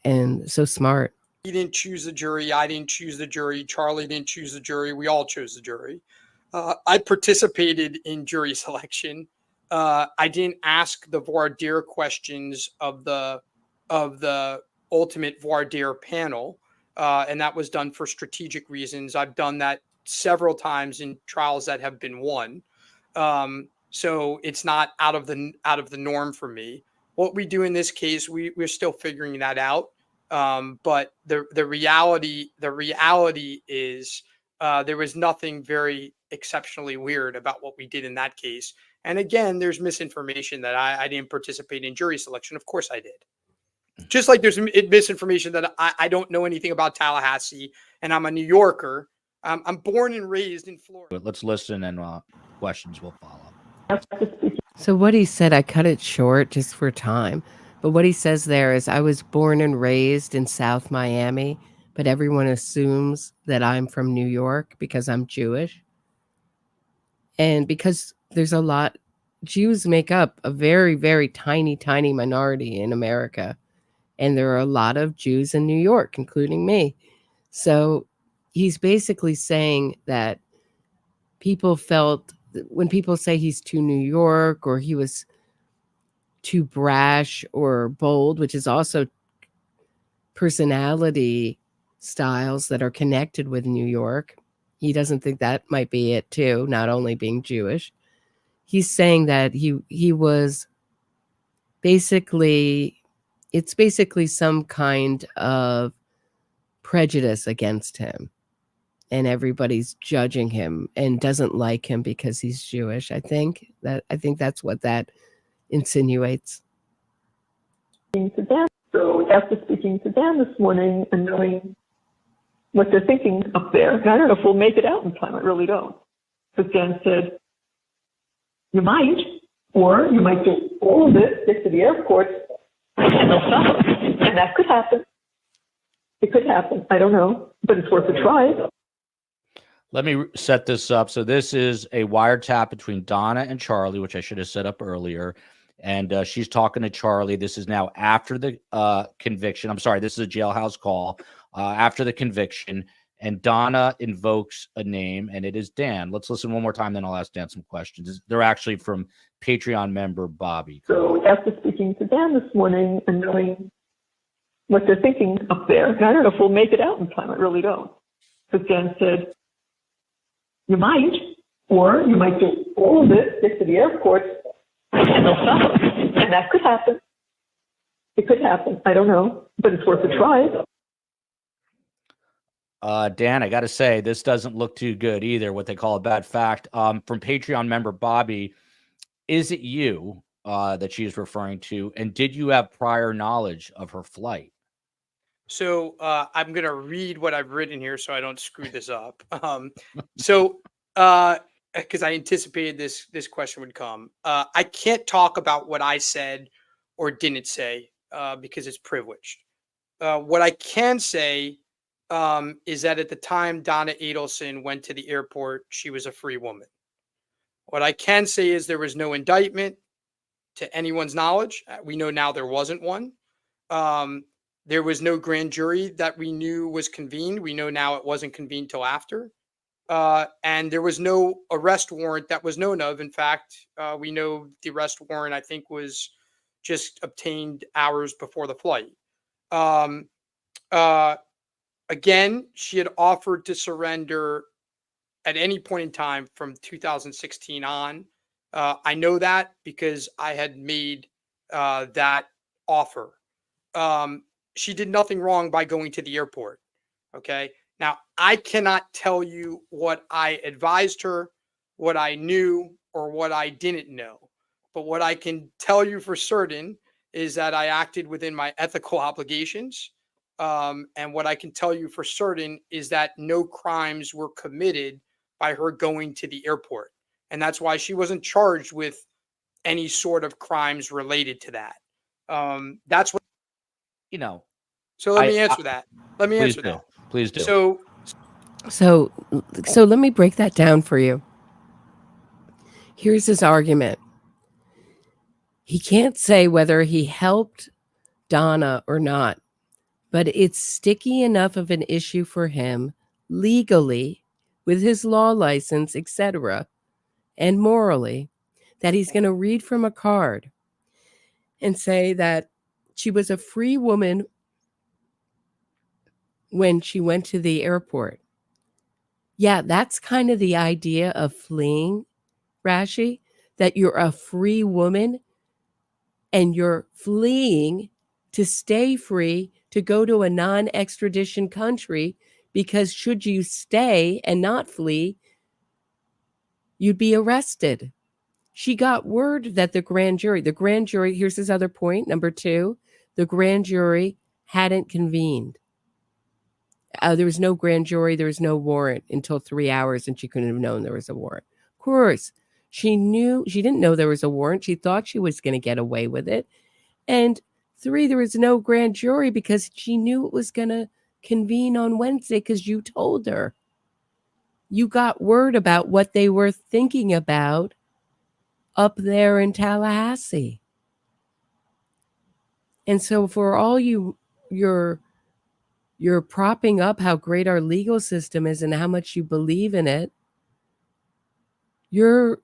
Speaker 5: And so smart.
Speaker 2: He didn't choose the jury. I didn't choose the jury. Charlie didn't choose the jury. We all chose the jury. I participated in jury selection. I didn't ask the voir dire questions of the ultimate voir dire panel, and that was done for strategic reasons. I've done that several times in trials that have been won. So it's not out of the norm for me. What we do in this case, we're still figuring that out. But the reality is there was nothing very exceptionally weird about what we did in that case. And again, there's misinformation that I didn't participate in jury selection. Of course I did. Just like there's misinformation that I don't know anything about Tallahassee and I'm a New Yorker. I'm born and raised in Florida.
Speaker 7: But let's listen and questions will follow.
Speaker 5: So what he said, I cut it short just for time. But what he says there is, I was born and raised in South Miami, but everyone assumes that I'm from New York because I'm Jewish. And because there's a lot, Jews make up a very, very tiny, tiny minority in America. And there are a lot of Jews in New York, including me. So he's basically saying that people felt, when people say he's too New York or he was too brash or bold, which is also personality styles that are connected with New York, he doesn't think that might be it too, not only being Jewish. He's saying that he was basically, it's basically some kind of prejudice against him. And everybody's judging him and doesn't like him because he's Jewish. I think that's what that insinuates.
Speaker 9: To Dan. So after speaking to Dan this morning and knowing what they're thinking up there, and I don't know if we'll make it out in time. I really don't. Because Dan said, you might, or you might do all of this, get to the airport, and they'll stop us. And that could happen. It could happen. I don't know, but it's worth a try.
Speaker 7: Let me set this up. So this is a wiretap between Donna and Charlie, which I should have set up earlier. And she's talking to Charlie. This is now after the conviction. I'm sorry, this is a jailhouse call after the conviction. And Donna invokes a name, and it is Dan. Let's listen one more time, then I'll ask Dan some questions. They're actually from Patreon member Bobby.
Speaker 9: So after speaking to Dan this morning and knowing what they're thinking up there, and I don't know if we'll make it out in time. I really don't. Because Dan said, you might, or you might do all of this, get to the airport, and they'll stop us. And that could happen. It could happen. I don't know, but it's worth a try.
Speaker 7: Dan, I got to say, this doesn't look too good either, what they call a bad fact. From Patreon member Bobby, is it you that she is referring to? And did you have prior knowledge of her flight?
Speaker 2: So I'm going to read what I've written here so I don't screw this up. Because I anticipated this question would come. I can't talk about what I said or didn't say because it's privileged. What I can say is that at the time Donna Adelson went to the airport, she was a free woman. What I can say is there was no indictment to anyone's knowledge. We know now there wasn't one. There was no grand jury that we knew was convened. We know now it wasn't convened till after. And there was no arrest warrant that was known of. In fact, we know the arrest warrant, I think, was just obtained hours before the flight. Again, she had offered to surrender at any point in time from 2016 on. I know that because I had made that offer. She did nothing wrong by going to the airport. Okay. Now, I cannot tell you what I advised her, what I knew, or what I didn't know. But what I can tell you for certain is that I acted within my ethical obligations. And what I can tell you for certain is that no crimes were committed by her going to the airport. And that's why she wasn't charged with any sort of crimes related to that. That's what,
Speaker 7: you know.
Speaker 2: So let me answer that. Let me answer that.
Speaker 7: Please do.
Speaker 5: So let me break that down for you. Here's his argument. He can't say whether he helped Donna or not, but it's sticky enough of an issue for him legally with his law license, etc., and morally, that he's going to read from a card and say that she was a free woman when she went to the airport. Yeah, that's kind of the idea of fleeing, Rashi, that you're a free woman and you're fleeing to stay free, to go to a non-extradition country, because should you stay and not flee, you'd be arrested. She got word that the grand jury, here's his other point, number 2, the grand jury hadn't convened. There was no grand jury, there was no warrant until 3 hours, and she couldn't have known there was a warrant. Of course, she didn't know there was a warrant. She thought she was going to get away with it. And 3, there was no grand jury because she knew it was going to convene on Wednesday because you told her. You got word about what they were thinking about up there in Tallahassee. And so for all you're propping up how great our legal system is and how much you believe in it, you're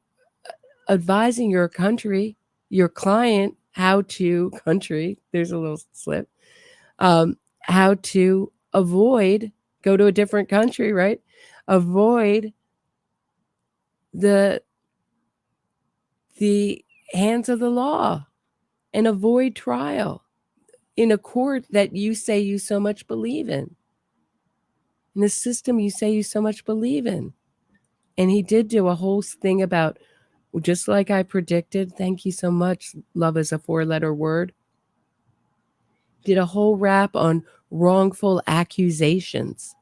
Speaker 5: advising your client, there's a little slip, how to go to a different country, right? Avoid the hands of the law and avoid trial in a court that you say you so much believe in the system you say you so much believe in. And he did do a whole thing about, just like I predicted, thank you so much, love is a 4-letter word, did a whole rap on wrongful accusations,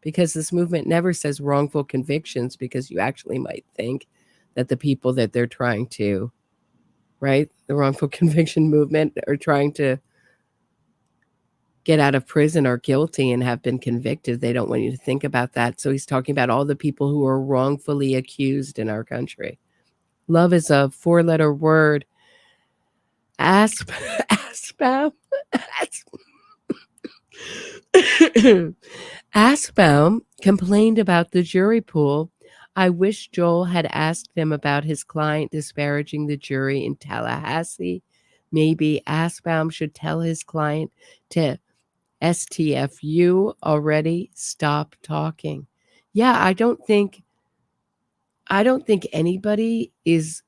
Speaker 5: because this movement never says wrongful convictions, because you actually might think that the people that they're trying to, right, the wrongful conviction movement are trying to get out of prison are guilty and have been convicted. They don't want you to think about that. So he's talking about all the people who are wrongfully accused in our country. Love is a 4-letter word. Rashbaum complained about the jury pool. I wish Joel had asked him about his client disparaging the jury in Tallahassee. Maybe Rashbaum should tell his client to STFU already, stop talking. Yeah, I don't think anybody is.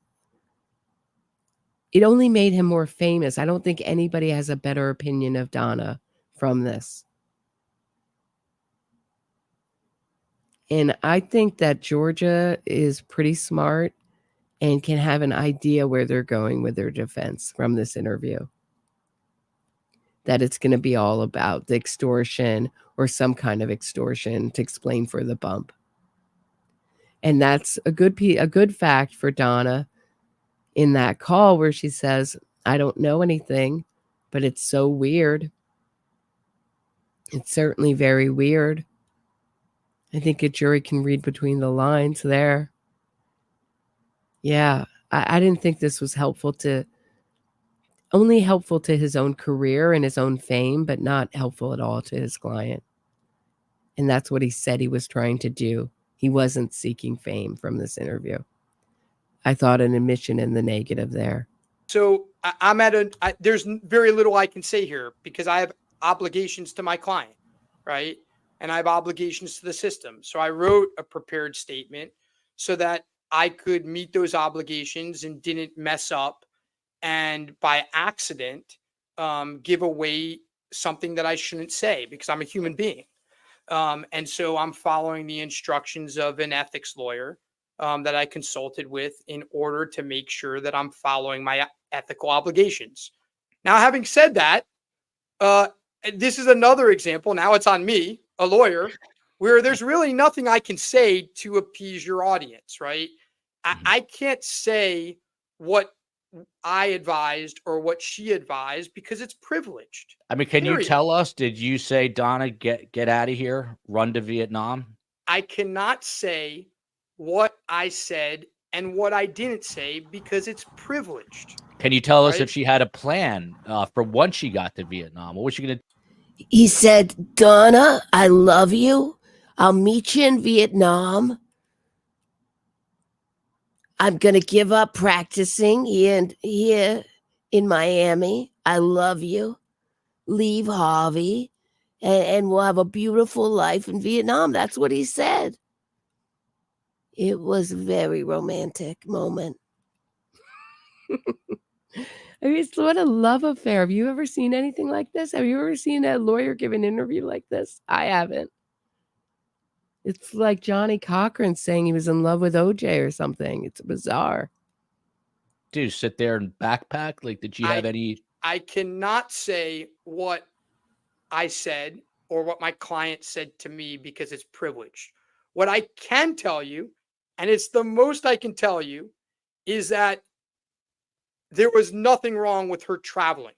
Speaker 5: It only made him more famous. I don't think anybody has a better opinion of Donna from this. And I think that Georgia is pretty smart and can have an idea where they're going with their defense from this interview. That it's going to be all about the extortion or some kind of extortion to explain for the bump. And that's a good fact for Donna in that call where she says, I don't know anything, but it's so weird. It's certainly very weird. I think a jury can read between the lines there. Yeah, I didn't think this was only helpful to his own career and his own fame, but not helpful at all to his client. And that's what he said he was trying to do. He wasn't seeking fame from this interview. I thought an admission in the negative there.
Speaker 2: So there's very little I can say here because I have obligations to my client, right? And I have obligations to the system. So I wrote a prepared statement so that I could meet those obligations and didn't mess up and by accident give away something that I shouldn't say because I'm a human being. And so I'm following the instructions of an ethics lawyer that I consulted with in order to make sure that I'm following my ethical obligations. Now, having said that, this is another example. Now it's on me, a lawyer, where there's really nothing I can say to appease your audience, right? I can't say what I advised or what she advised because it's privileged.
Speaker 7: I mean, can you tell us, did you say, Donna, get out of here, run to Vietnam? I
Speaker 2: cannot say what I said and what I didn't say because it's privileged.
Speaker 7: Can you tell us if she had a plan for once she got to Vietnam? What was she going to?
Speaker 4: He said, Donna, I love you. I'll meet you in Vietnam. I'm going to give up practicing here in Miami. I love you. Leave Harvey and we'll have a beautiful life in Vietnam. That's what he said. It was a very romantic moment.
Speaker 5: I mean, it's what a love affair. Have you ever seen anything like this? Have you ever seen a lawyer give an interview like this? I haven't. It's like Johnny Cochran saying he was in love with OJ or something. It's bizarre.
Speaker 7: Did you sit there and backpack? Like, did you have any?
Speaker 2: I cannot say what I said or what my client said to me because it's privileged. What I can tell you, and it's the most I can tell you, is that there was nothing wrong with her traveling.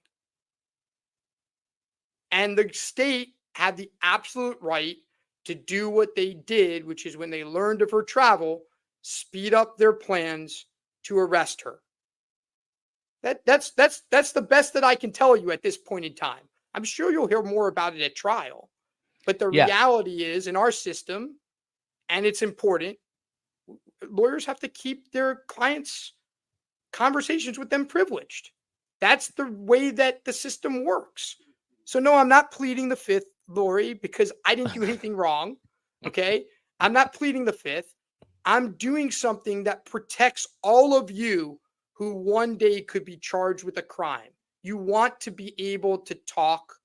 Speaker 2: And the state had the absolute right to do what they did, which is when they learned of her travel, speed up their plans to arrest her. That's the best that I can tell you at this point in time. I'm sure you'll hear more about it at trial. But the reality is, in our system, and it's important, lawyers have to keep their clients' conversations with them privileged. That's the way that the system works. So no, I'm not pleading the fifth, Lori, because I didn't do anything wrong. Okay. I'm not pleading the fifth. I'm doing something that protects all of you who one day could be charged with a crime. You want to be able to talk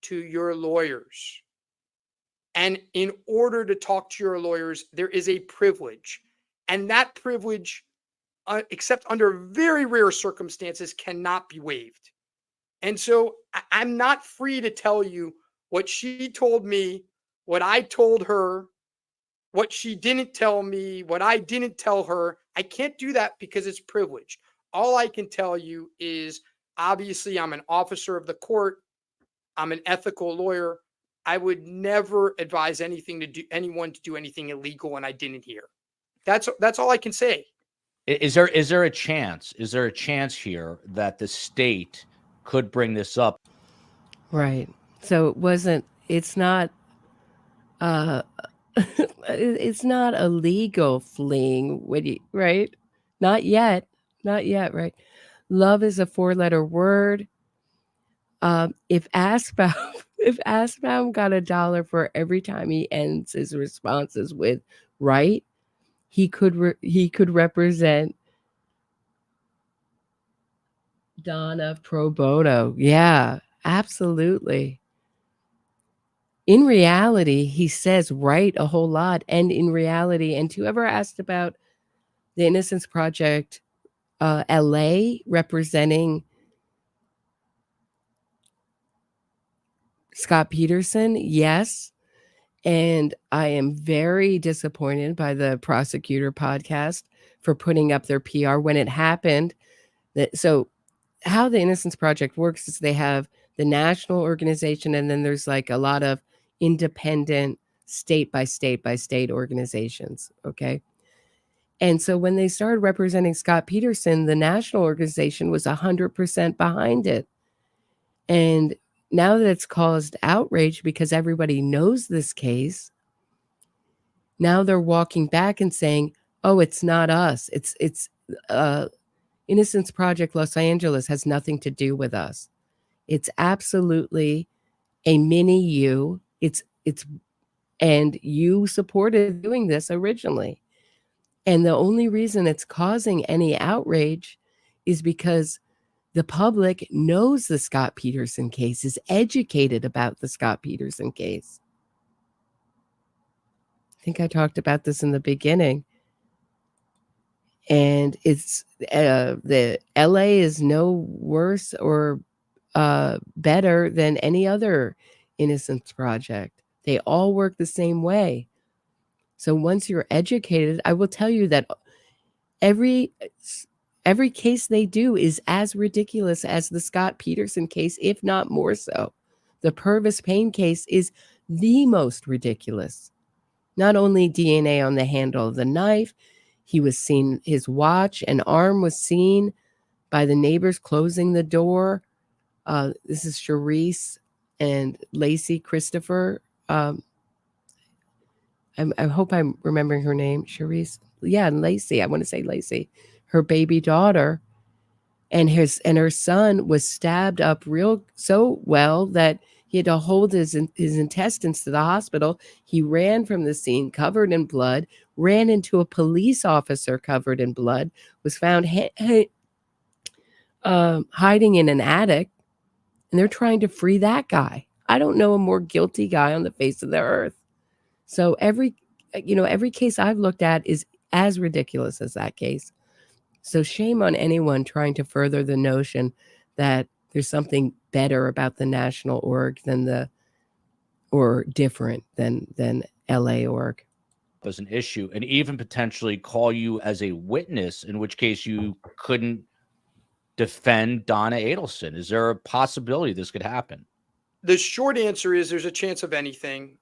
Speaker 2: to your lawyers. And in order to talk to your lawyers, there is a privilege. And that privilege, except under very rare circumstances, cannot be waived. And so I'm not free to tell you what she told me, what I told her, what she didn't tell me, what I didn't tell her. I can't do that because it's privilege. All I can tell you is, obviously, I'm an officer of the court. I'm an ethical lawyer. I would never advise anyone to do anything illegal, and I didn't hear. That's all I can say.
Speaker 7: Is there a chance? Is there a chance here that the state could bring this up?
Speaker 5: Right. So it's not it's not illegal fleeing, right? Not yet, right? Love is a 4-letter word. If Rashbaum got $1 for every time he ends his responses with right, he could represent Donna pro bono. Yeah, absolutely. In reality, he says right a whole lot. And in reality, and whoever asked about the Innocence Project, LA representing Scott Peterson, yes. And I am very disappointed by the Prosecutor podcast for putting up their PR when it happened. So how the Innocence Project works is they have the national organization, and then there's like a lot of independent state by state organizations. Okay. And so when they started representing Scott Peterson, the national organization was 100% behind it. And now that it's caused outrage because everybody knows this case, now they're walking back and saying, oh, it's not us. It's Innocence Project Los Angeles has nothing to do with us. It's absolutely a mini you. And you supported doing this originally. And the only reason it's causing any outrage is because the public knows the Scott Peterson case, is educated about the Scott Peterson case. I think I talked about this in the beginning. And it's the LA is no worse or better than any other Innocence Project. They all work the same way. So once you're educated, I will tell you that every case they do is as ridiculous as the Scott Peterson case, if not more so. The Purvis Payne case is the most ridiculous. Not only DNA on the handle of the knife, he was seen, his watch and arm was seen by the neighbors closing the door. This is Charisse and Lacey Christopher. I hope I'm remembering her name. Charisse. Yeah, and Lacey. I want to say Lacey. Her baby daughter. And her son was stabbed up so well that he had to hold his intestines to the hospital. He ran from the scene covered in blood, ran into a police officer covered in blood, was found hiding in an attic, and they're trying to free that guy. I don't know a more guilty guy on the face of the earth. So every every case I've looked at is as ridiculous as that case. So shame on anyone trying to further the notion that there's something better about the national org or different than LA org.
Speaker 7: As an issue, and even potentially call you as a witness, in which case you couldn't defend Donna Adelson. Is there a possibility this could happen?
Speaker 2: The short answer is there's a chance of anything.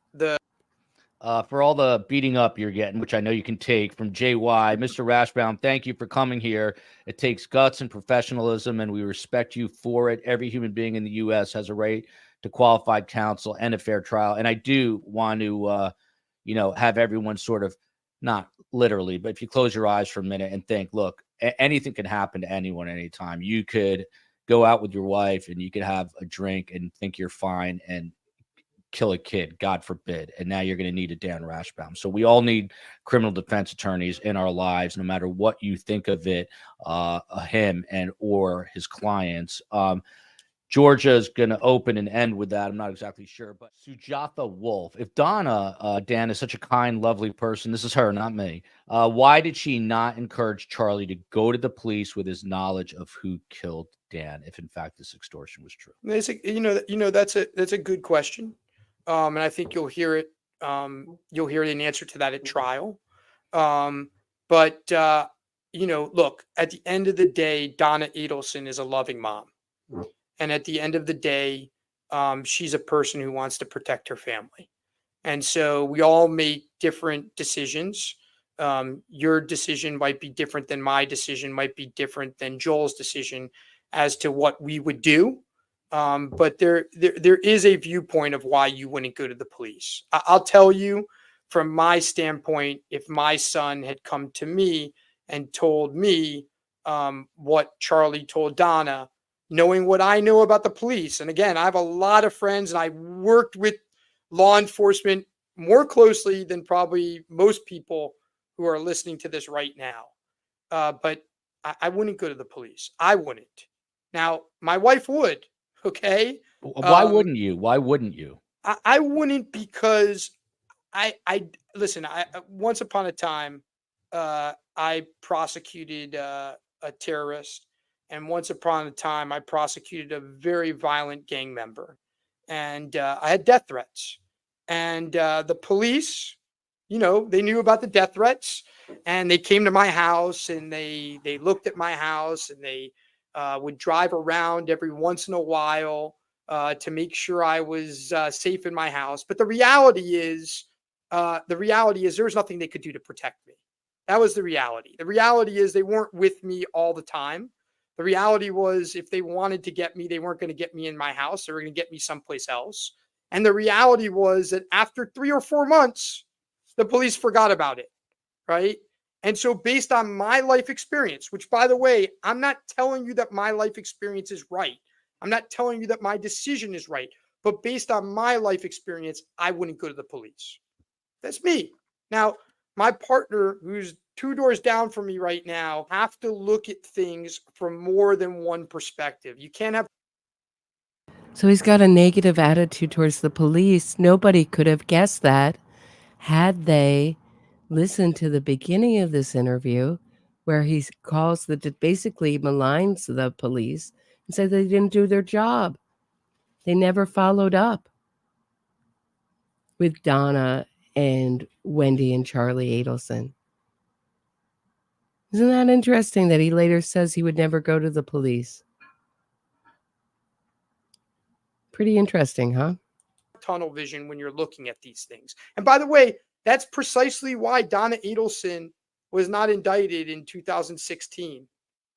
Speaker 7: For all the beating up you're getting, which I know you can take from JY, Mr. Rashbaum, thank you for coming here. It takes guts and professionalism, and we respect you for it. Every human being in the U.S. has a right to qualified counsel and a fair trial. And I do want to, have everyone sort of, not literally, but if you close your eyes for a minute and think, look, anything can happen to anyone anytime. You could go out with your wife and you could have a drink and think you're fine and kill a kid, God forbid. And now you're going to need a Dan Rashbaum. So we all need criminal defense attorneys in our lives, no matter what you think of it, him and or his clients. Georgia is going to open and end with that. I'm not exactly sure, but Sujatha Wolf, if Donna, Dan, is such a kind, lovely person, this is her, not me. Why did she not encourage Charlie to go to the police with his knowledge of who killed Dan, if in fact this extortion was true?
Speaker 2: That's a good question. And I think you'll hear it. You'll hear an answer to that at trial. Look, at the end of the day, Donna Adelson is a loving mom. And at the end of the day, she's a person who wants to protect her family. And so we all make different decisions. Your decision might be different than my decision, might be different than Joel's decision as to what we would do. But there is a viewpoint of why you wouldn't go to the police. I'll tell you from my standpoint, if my son had come to me and told me what Charlie told Donna, knowing what I know about the police. And again, I have a lot of friends and I worked with law enforcement more closely than probably most people who are listening to this right now. But I wouldn't go to the police. I wouldn't. Now, my wife would. Okay.
Speaker 7: Why wouldn't you? Why wouldn't you?
Speaker 2: I wouldn't because I listen, once upon a time, I prosecuted a terrorist. And once upon a time, I prosecuted a very violent gang member. And I had death threats. And the police, they knew about the death threats. And they came to my house and they looked at my house and they would drive around every once in a while to make sure I was safe in my house. But the reality is there was nothing they could do to protect me. That was the reality. The reality is they weren't with me all the time. The reality was if they wanted to get me, they weren't going to get me in my house. They were going to get me someplace else. And the reality was that after 3 or 4 months, the police forgot about it, right? And so based on my life experience, which, by the way, I'm not telling you that my life experience is right. I'm not telling you that my decision is right. But based on my life experience, I wouldn't go to the police. That's me. Now, my partner, who's 2 doors down from me right now, have to look at things from more than one perspective. You can't have.
Speaker 5: So he's got a negative attitude towards the police. Nobody could have guessed that had they listened to the beginning of this interview where he calls basically maligns the police and said they didn't do their job. They never followed up with Donna and Wendy and Charlie Adelson. Isn't that interesting that he later says he would never go to the police? Pretty interesting, huh?
Speaker 2: Tunnel vision when you're looking at these things. And by the way, that's precisely why Donna Adelson was not indicted in 2016,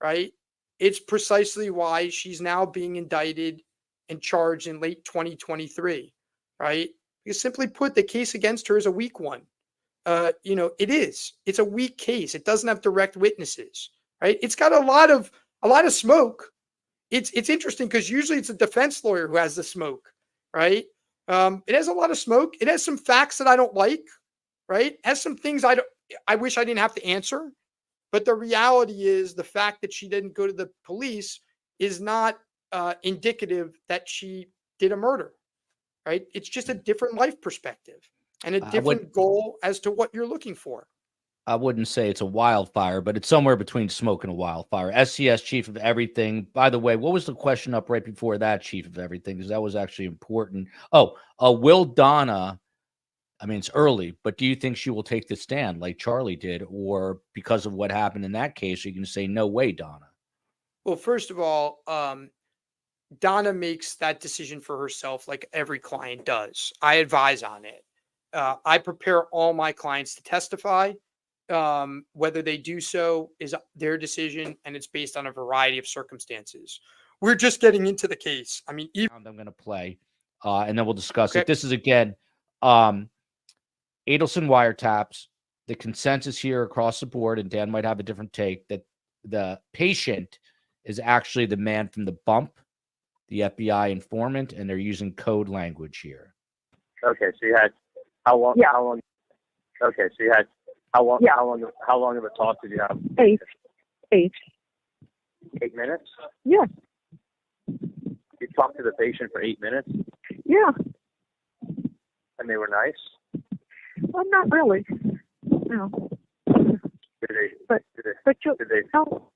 Speaker 2: right? It's precisely why she's now being indicted and charged in late 2023, right? Because simply put, the case against her is a weak one. It is. It's a weak case. It doesn't have direct witnesses, right? It's got a lot of smoke. It's interesting because usually it's a defense lawyer who has the smoke, right? It has a lot of smoke. It has some facts that I don't like, right? It has some things I wish I didn't have to answer. But the reality is the fact that she didn't go to the police is not indicative that she did a murder, right? It's just a different life perspective. and a
Speaker 7: I
Speaker 2: different goal as to what you're looking for.
Speaker 7: I wouldn't say it's a wildfire, but it's somewhere between smoke and a wildfire. SCS, chief of everything. By the way, what was the question up right before that, chief of everything? Because that was actually important. Oh, will Donna, I mean, it's early, but do you think she will take the stand like Charlie did? Or because of what happened in that case, you can say, no way, Donna?
Speaker 2: Well, first of all, Donna makes that decision for herself like every client does. I advise on it. I prepare all my clients to testify. Whether they do so is their decision, and it's based on a variety of circumstances. We're just getting into the case. I mean,
Speaker 7: I'm going to play, and then we'll discuss
Speaker 2: Okay.
Speaker 7: it. This is, again, Adelson wiretaps. The consensus here across the board, and Dan might have a different take, that the patient is actually the man from the bump, the FBI informant, and they're using code language here.
Speaker 10: Okay, so you had how long?
Speaker 9: Yeah.
Speaker 10: How long? Okay, so you had how long?
Speaker 9: Yeah.
Speaker 10: How long of a talk did you have?
Speaker 9: 8.
Speaker 10: 8 minutes.
Speaker 9: Yeah.
Speaker 10: You talked to the patient for 8 minutes,
Speaker 9: Yeah.
Speaker 10: and they were nice.
Speaker 9: Well, not really. No.
Speaker 10: Did they?
Speaker 9: But
Speaker 10: Did they?
Speaker 9: but you
Speaker 10: Did they?
Speaker 9: no.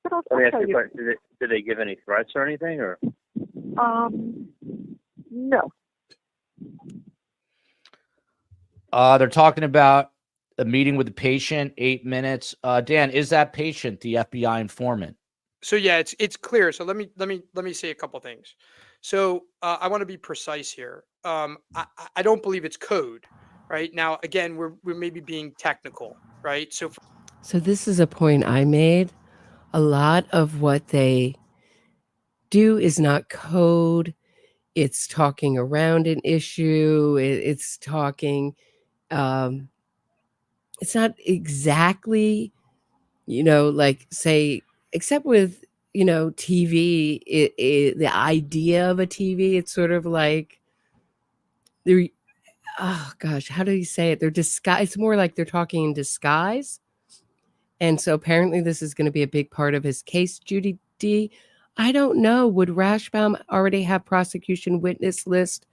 Speaker 9: But I'll
Speaker 10: Let me ask
Speaker 9: tell
Speaker 10: you a
Speaker 9: you.
Speaker 10: question. Did they give any threats or anything, or?
Speaker 9: No.
Speaker 7: They're talking about a meeting with the patient, 8 minutes. Dan, is that patient the FBI informant?
Speaker 2: So yeah, it's clear. So let me say a couple things. So I want to be precise here. I don't believe it's code, right? Now again, we're maybe being technical, right?
Speaker 5: So this is a point I made. A lot of what they do is not code. It's talking around an issue. It's talking. It's not exactly, like say, except with TV. The idea of a TV. It's sort of like they're. Oh gosh, how do you say it? They're disguise. It's more like they're talking in disguise. And so apparently this is going to be a big part of his case, Judy D. I don't know. Would Rashbaum already have prosecution witness list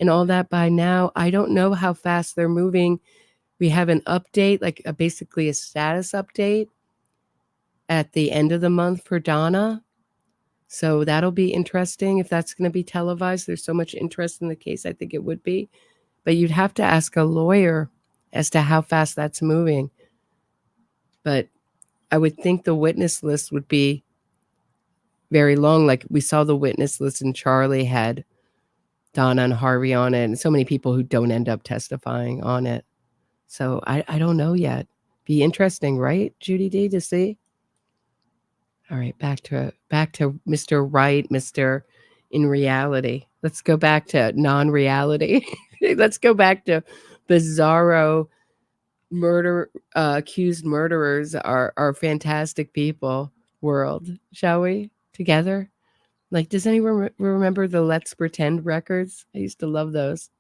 Speaker 5: and all that by now? I don't know how fast they're moving. We have an update, like basically a status update at the end of the month for Donna. So that'll be interesting if that's going to be televised. There's so much interest in the case. I think it would be. But you'd have to ask a lawyer as to how fast that's moving. But I would think the witness list would be very long. Like we saw the witness list and Charlie had Donna and Harvey on it, and so many people who don't end up testifying on it. So I don't know yet. Be interesting, right, Judy D, to see? All right, back to Mr. Right, Mr. In reality. Let's go back to non-reality. Let's go back to bizarro accused murderers are fantastic people world, shall we? Together? Like, does anyone remember the Let's Pretend records? I used to love those.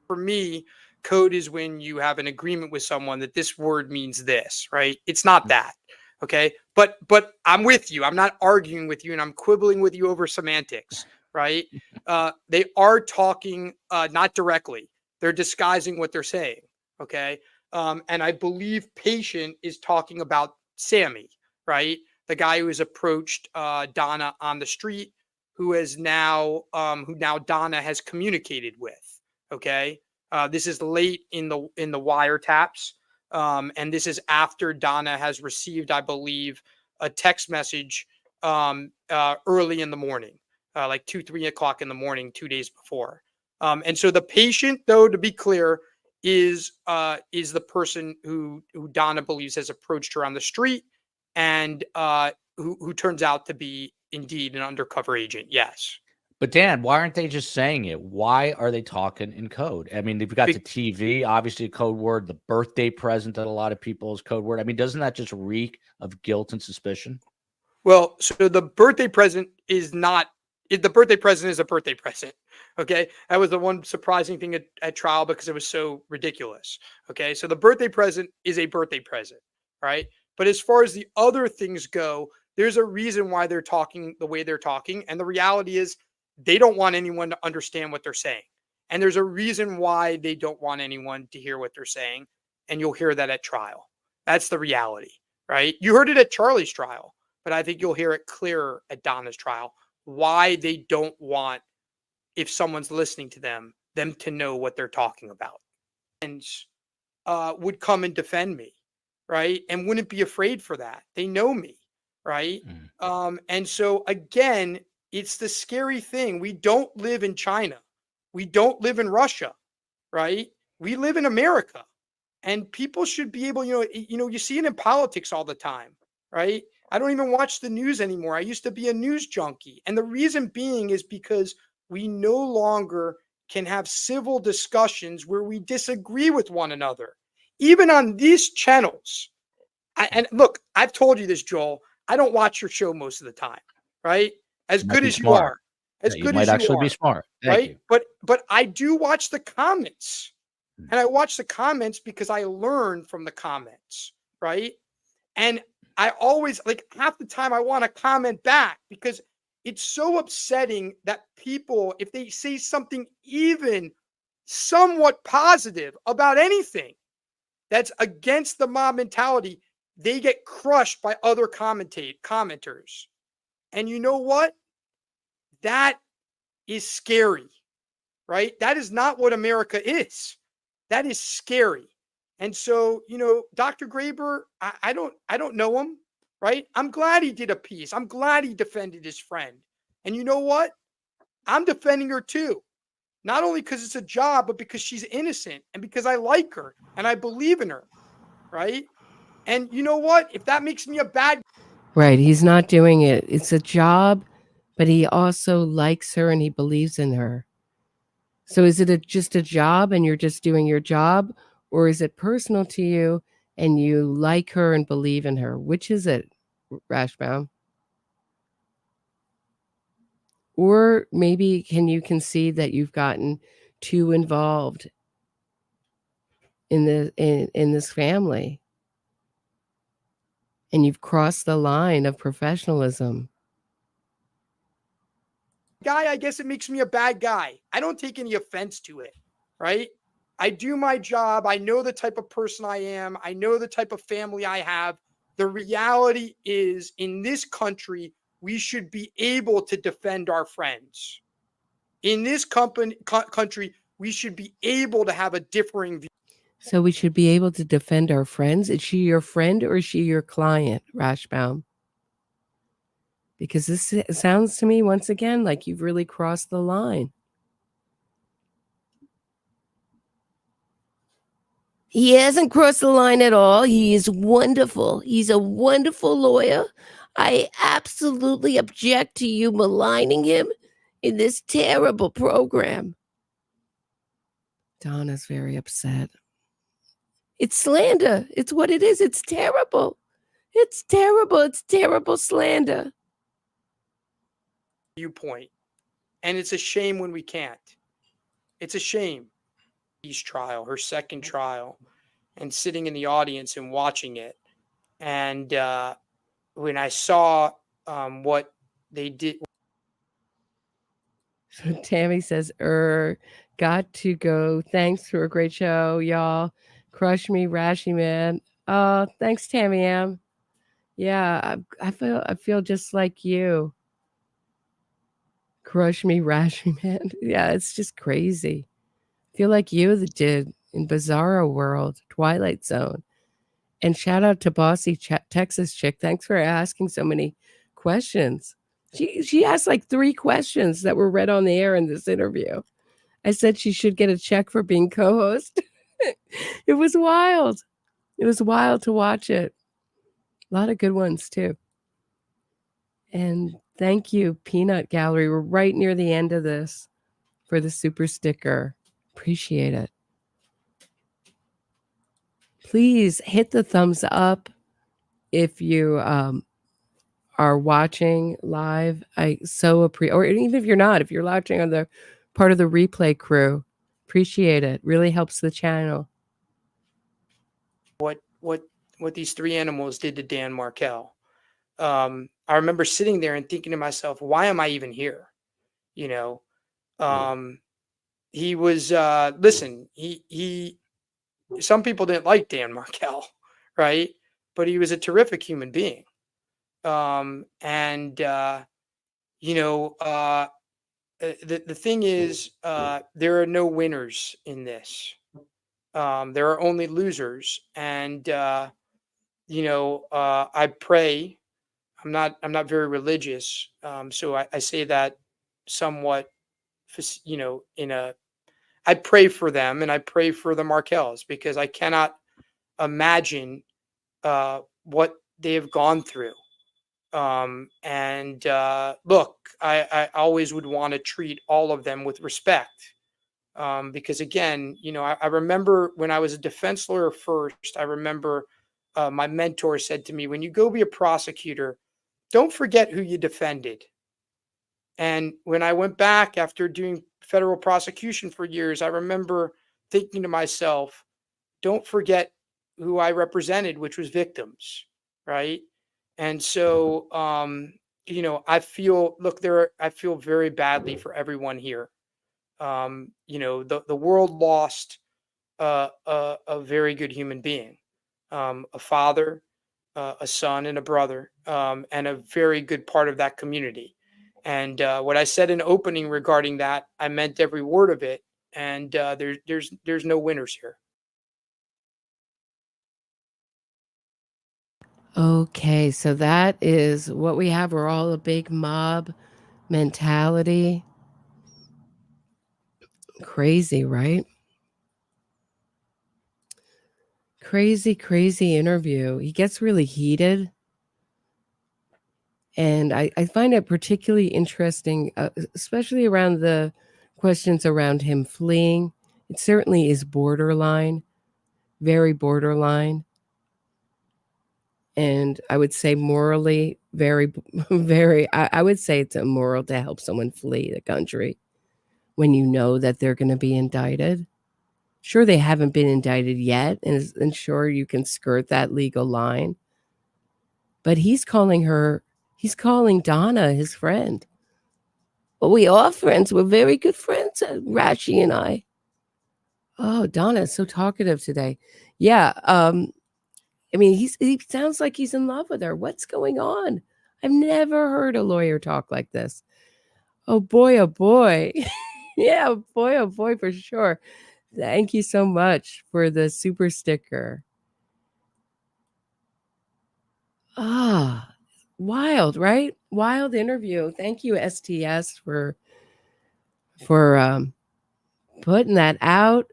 Speaker 2: For me, code is when you have an agreement with someone that this word means this, right? It's not that. Okay. But I'm with you. I'm not arguing with you, and I'm quibbling with you over semantics, right? They are talking not directly. They're disguising what they're saying. Okay. And I believe patient is talking about Sammy, right? The guy who has approached Donna on the street, who now Donna has communicated with. Okay. This is late in the wiretaps. And this is after Donna has received, I believe, a text message early in the morning, like 2-3 o'clock in the morning, 2 days before. And so the patient, though, to be clear, is the person who Donna believes has approached her on the street, and who turns out to be indeed an undercover agent. Yes.
Speaker 7: But Dan, why aren't they just saying it? Why are they talking in code? I mean, they've got the TV, obviously a code word, the birthday present that a lot of people is code word. I mean, doesn't that just reek of guilt and suspicion?
Speaker 2: Well, so the birthday present is not. The birthday present is a birthday present. Okay. That was the one surprising thing at trial because it was so ridiculous. Okay. So the birthday present is a birthday present. Right. But as far as the other things go, there's a reason why they're talking the way they're talking. And the reality is they don't want anyone to understand what they're saying. And there's a reason why they don't want anyone to hear what they're saying. And you'll hear that at trial. That's the reality, right? You heard it at Charlie's trial, but I think you'll hear it clearer at Donna's trial, why they don't want, if someone's listening to them to know what they're talking about. And would come and defend me, right? And wouldn't be afraid for that. They know me, right? And so again, it's the scary thing. We don't live in China. We don't live in Russia, right? We live in America. And people should be able, you see it in politics all the time, right? I don't even watch the news anymore. I used to be a news junkie. And the reason being is because we no longer can have civil discussions where we disagree with one another, even on these channels. And look, I've told you this, Joel. I don't watch your show most of the time, right? As good as you are, as good as you
Speaker 7: actually
Speaker 2: are,
Speaker 7: be smart,
Speaker 2: right? But I do watch the comments, and I watch the comments because I learn from the comments, right? And I always, like, half the time I want to comment back because it's so upsetting that people, if they say something even somewhat positive about anything that's against the mob mentality, they get crushed by other commenters. And you know what? That is scary, right? That is not what America is. That is scary. And so, Dr. Graber, I don't know him, right? I'm glad he did a piece. I'm glad he defended his friend. And you know what? I'm defending her too. Not only because it's a job, but because she's innocent and because I like her and I believe in her, right? And you know what? If that makes me a bad...
Speaker 5: Right. He's not doing it. It's a job, but he also likes her and he believes in her. So is it just a job and you're just doing your job? Or is it personal to you and you like her and believe in her? Which is it, Rashbaum? Or maybe can you concede that you've gotten too involved in this family and you've crossed the line of professionalism?
Speaker 2: Guy, I guess it makes me a bad guy. I don't take any offense to it, right? I do my job. I know the type of person I am. I know the type of family I have. The reality is, in this country, we should be able to defend our friends. In this country, we should be able to have a differing view.
Speaker 5: So we should be able to defend our friends. Is she your friend or is she your client, Rashbaum? Because this sounds to me, once again, like you've really crossed the line.
Speaker 4: He hasn't crossed the line at all. He is wonderful. He's a wonderful lawyer. I absolutely object to you maligning him in this terrible program.
Speaker 5: Donna's very upset.
Speaker 4: It's slander. It's what it is. It's terrible. It's terrible. It's terrible slander.
Speaker 2: Viewpoint. And it's a shame when we can't. It's a shame. Trial, her second trial, and sitting in the audience and watching it. And when I saw what they did.
Speaker 5: So Tammie says, got to go. Thanks for a great show, y'all. Crush me, Rashy man. Thanks, Tammie M. Yeah, I feel just like you. Crush me, Rashy man. Yeah, it's just crazy. Feel like you did in Bizarro World, Twilight Zone. And shout out to Bossy Texas Chick. Thanks for asking so many questions. She asked like 3 questions that were read on the air in this interview. I said she should get a check for being co-host. It was wild. It was wild to watch it. A lot of good ones too. And thank you, Peanut Gallery. We're right near the end of this for the super sticker. Appreciate it. Please hit the thumbs up if you are watching live. I so appreciate, or even if you're not, if you're watching on the part of the replay crew, appreciate it. Really helps the channel.
Speaker 2: What these 3 animals did to Dan Markel. I remember sitting there and thinking to myself, why am I even here? he was listen, he some people didn't like Dan Markel, right? But he was a terrific human being. And you know, the thing is, there are no winners in this. There are only losers, and you know, I pray. I'm not very religious, so I say that somewhat, you know, in a. I pray for them, and I pray for the Markels because I cannot imagine what they have gone through. And look, I always would want to treat all of them with respect. Because again, you know, I remember when I was a defense lawyer first, I remember my mentor said to me, when you go be a prosecutor, don't forget who you defended. And when I went back after doing federal prosecution for years, I remember thinking to myself, don't forget who I represented, which was victims, right? And so, you know, I feel, look, I feel very badly for everyone here. You know, the world lost a very good human being, a father, a son, and a brother, and a very good part of that community. And what I said in opening regarding that, I meant every word of it. And there's no winners here.
Speaker 5: Okay, so that is what we have. We're all a big mob mentality. Crazy, right? Crazy interview. He gets really heated. And I find it particularly interesting, especially around the questions around him fleeing. It certainly is borderline, very borderline. And I would say morally, very, I would say it's immoral to help someone flee the country when you know that they're going to be indicted. Sure, they haven't been indicted yet, and sure, you can skirt that legal line. But he's calling Donna his friend. Well, we are friends. We're very good friends, Rashi and I. Oh, Donna is so talkative today. Yeah. I mean, he sounds like he's in love with her. What's going on? I've never heard a lawyer talk like this. Oh boy, oh boy. Yeah, oh boy, for sure. Thank you so much for the super sticker. Ah, wild, right? Wild interview. Thank you, STS, for putting that out.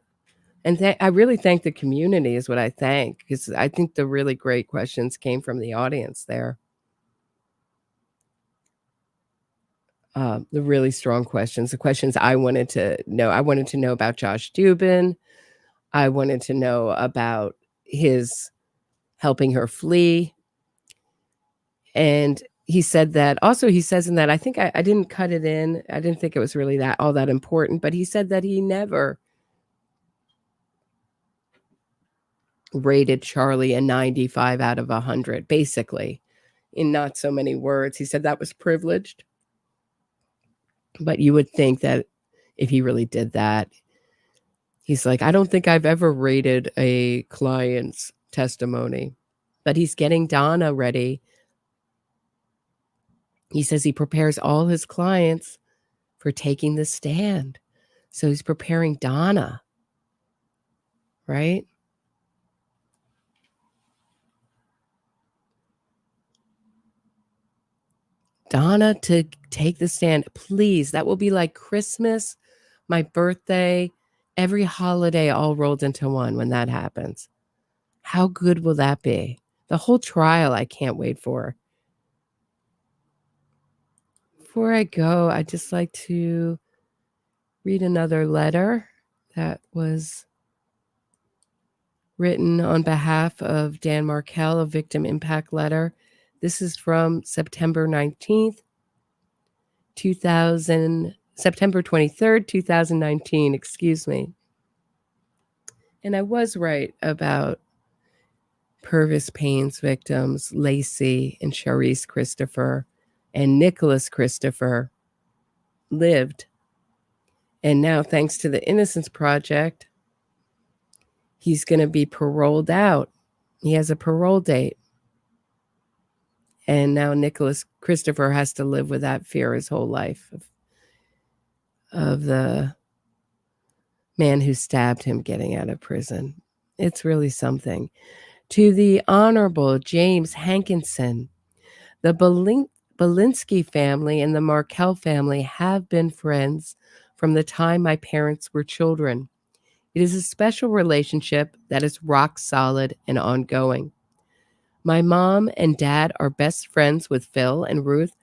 Speaker 5: And I really thank the community is what I thank, because I think the really great questions came from the audience there. The really strong questions, the questions I wanted to know. I wanted to know about Josh Dubin. I wanted to know about his helping her flee. And he said that, also he says in that, I think I didn't cut it in. I didn't think it was really all that important, but he said that he never rated Charlie a 95 out of 100, basically, in not so many words. He said that was privileged. But you would think that if he really did that, he's like, I don't think I've ever rated a client's testimony. But he's getting Donna ready. He says he prepares all his clients for taking the stand. So he's preparing Donna, right? Donna to take the stand, please. That will be like Christmas, my birthday, every holiday all rolled into one when that happens. How good will that be? The whole trial, I can't wait for. Before I go, I'd just like to read another letter that was written on behalf of Dan Markel, a victim impact letter. This is from September 19th, September 23rd, 2019, excuse me. And I was right about Purvis Payne's victims, Lacey and Charisse Christopher and Nicholas Christopher lived. And now, thanks to the Innocence Project, he's going to be paroled out. He has a parole date. And now Nicholas Christopher has to live with that fear his whole life of the man who stabbed him getting out of prison. It's really something. To the Honorable James Hankinson, the Belinsky family and the Markel family have been friends from the time my parents were children. It is a special relationship that is rock solid and ongoing. My mom and dad are best friends with Phil and Ruth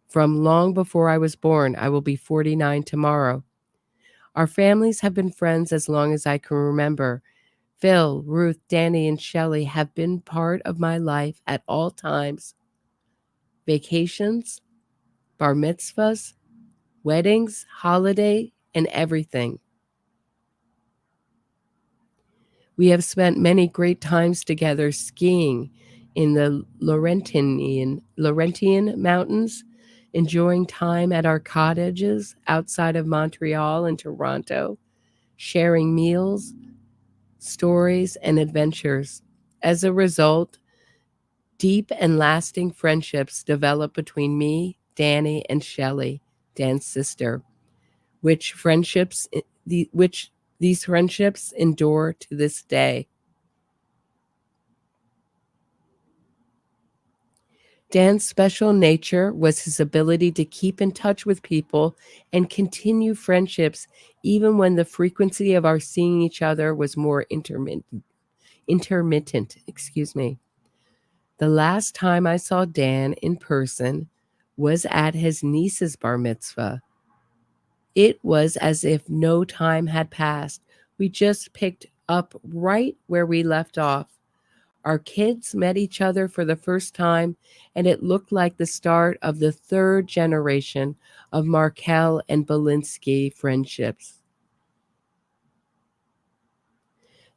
Speaker 5: from long before I was born. I will be 49 tomorrow. Our families have been friends as long as I can remember. Phil, Ruth, Danny, and Shelley have been part of my life at all times. Vacations, bar mitzvahs, weddings, holiday, and everything. We have spent many great times together skiing in the Laurentian Mountains, enjoying time at our cottages outside of Montreal and Toronto, sharing meals, stories, and adventures. As a result, deep and lasting friendships develop between me, Danny, and Shelley, Dan's sister, which these friendships endure to this day. Dan's special nature was his ability to keep in touch with people and continue friendships even when the frequency of our seeing each other was more intermittent. The last time I saw Dan in person was at his niece's bar mitzvah. It was as if no time had passed. We just picked up right where we left off. Our kids met each other for the first time, and it looked like the start of the third generation of Markel and Belinsky friendships.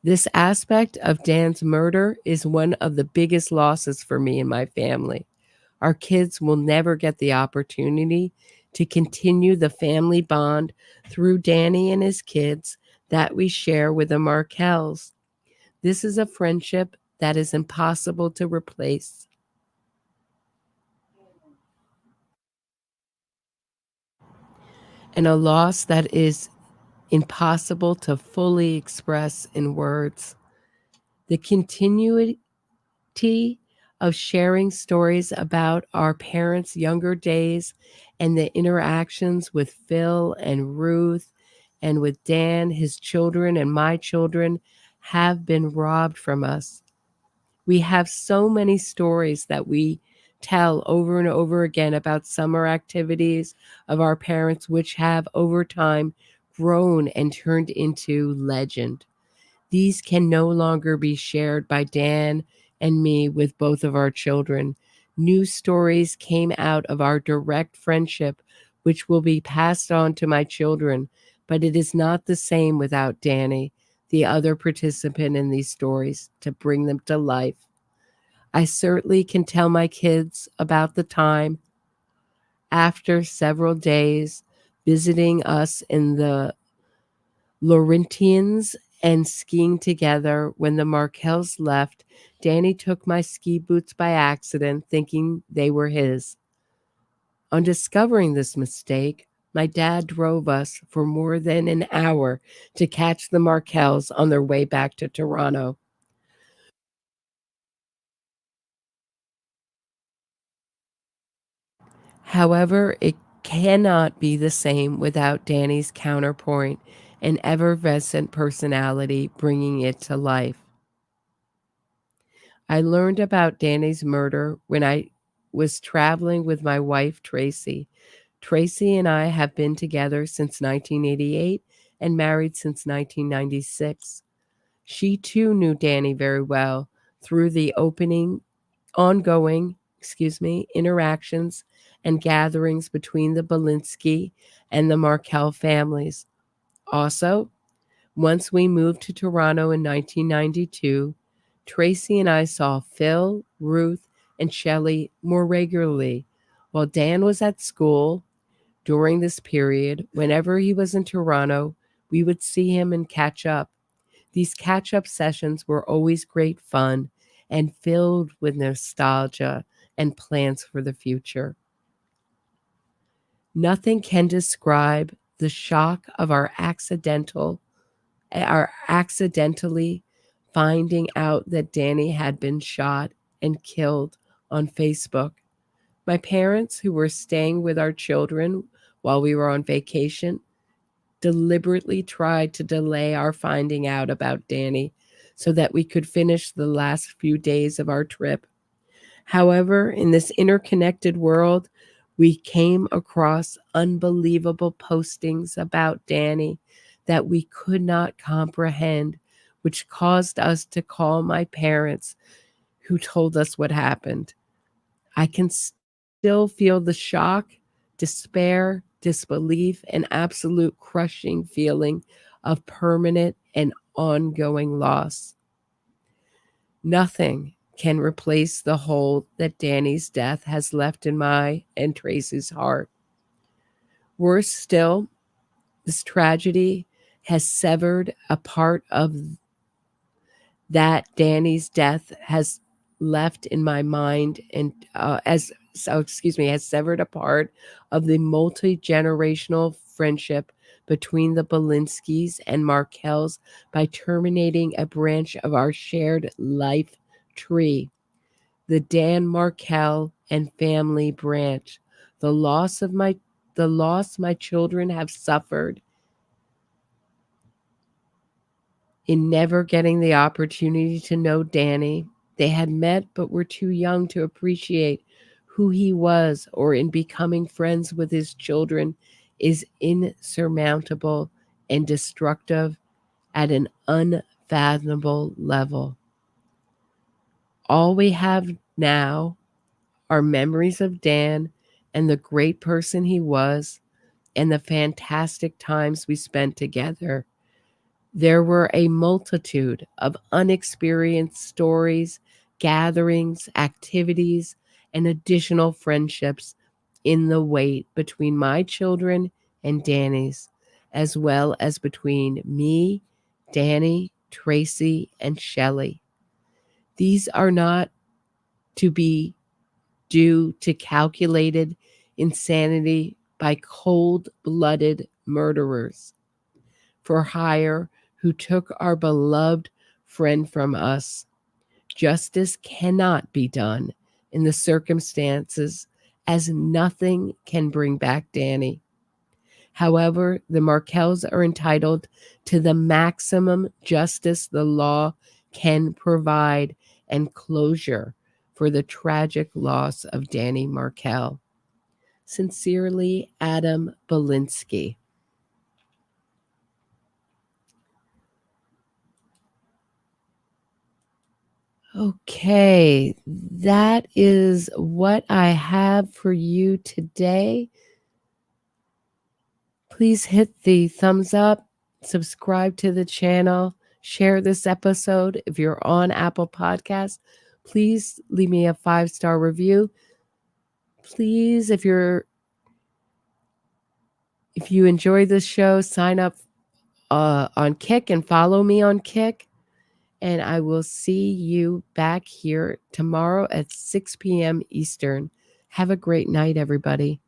Speaker 5: This aspect of Dan's murder is one of the biggest losses for me and my family. Our kids will never get the opportunity to continue the family bond through Danny and his kids that we share with the Markels. This is a friendship that is impossible to replace. And a loss that is impossible to fully express in words. The continuity of sharing stories about our parents' younger days and the interactions with Phil and Ruth and with Dan, his children, and my children have been robbed from us. We have so many stories that we tell over and over again about summer activities of our parents, which have over time grown and turned into legend. These can no longer be shared by Dan and me with both of our children. New stories came out of our direct friendship, which will be passed on to my children, but it is not the same without Danny, the other participant in these stories, to bring them to life. I certainly can tell my kids about the time after several days visiting us in the Laurentians and skiing together. When the Markels left, Danny took my ski boots by accident, thinking they were his. On discovering this mistake, my dad drove us for more than an hour to catch the Markels on their way back to Toronto. However, it cannot be the same without Danny's counterpoint and effervescent personality bringing it to life. I learned about Danny's murder when I was traveling with my wife, Tracy. Tracy and I have been together since 1988 and married since 1996. She too knew Danny very well through the ongoing interactions and gatherings between the Belinsky and the Markel families. Also, once we moved to Toronto in 1992, Tracy and I saw Phil, Ruth, and Shelley more regularly. While Dan was at school, During this period, whenever he was in Toronto, we would see him and catch up. These catch-up sessions were always great fun and filled with nostalgia and plans for the future. Nothing can describe the shock of our accidentally finding out that Danny had been shot and killed on Facebook. My parents, who were staying with our children while we were on vacation, deliberately tried to delay our finding out about Danny so that we could finish the last few days of our trip. However, in this interconnected world, we came across unbelievable postings about Danny that we could not comprehend, which caused us to call my parents, who told us what happened. I can still feel the shock, despair, disbelief, and absolute crushing feeling of permanent and ongoing loss. Nothing can replace the hole that Danny's death has left in my and Tracy's heart. Worse still, this tragedy has severed a part of that Danny's death has left in my mind and has severed a part of the multi-generational friendship between the Bolinskis and Markells by terminating a branch of our shared life tree, the Dan Markel and family branch. The loss my children have suffered in never getting the opportunity to know Danny. They had met but were too young to appreciate who he was, or in becoming friends with his children, is insurmountable and destructive at an unfathomable level. All we have now are memories of Dan and the great person he was and the fantastic times we spent together. There were a multitude of unexperienced stories, gatherings, activities, and additional friendships in the wait between my children and Danny's, as well as between me, Danny, Tracy, and Shelley. These are not to be due to calculated insanity by cold-blooded murderers for hire who took our beloved friend from us. Justice cannot be done in the circumstances, as nothing can bring back Danny. However, the Markells are entitled to the maximum justice the law can provide and closure for the tragic loss of Danny Markel. Sincerely, Adam Belinsky. Okay, that is what I have for you today. Please hit the thumbs up, subscribe to the channel, share this episode. If you're on Apple Podcasts, please leave me a 5-star review. Please, if you enjoy this show, sign up on Kick and follow me on Kick. And I will see you back here tomorrow at 6 p.m. Eastern. Have a great night, everybody.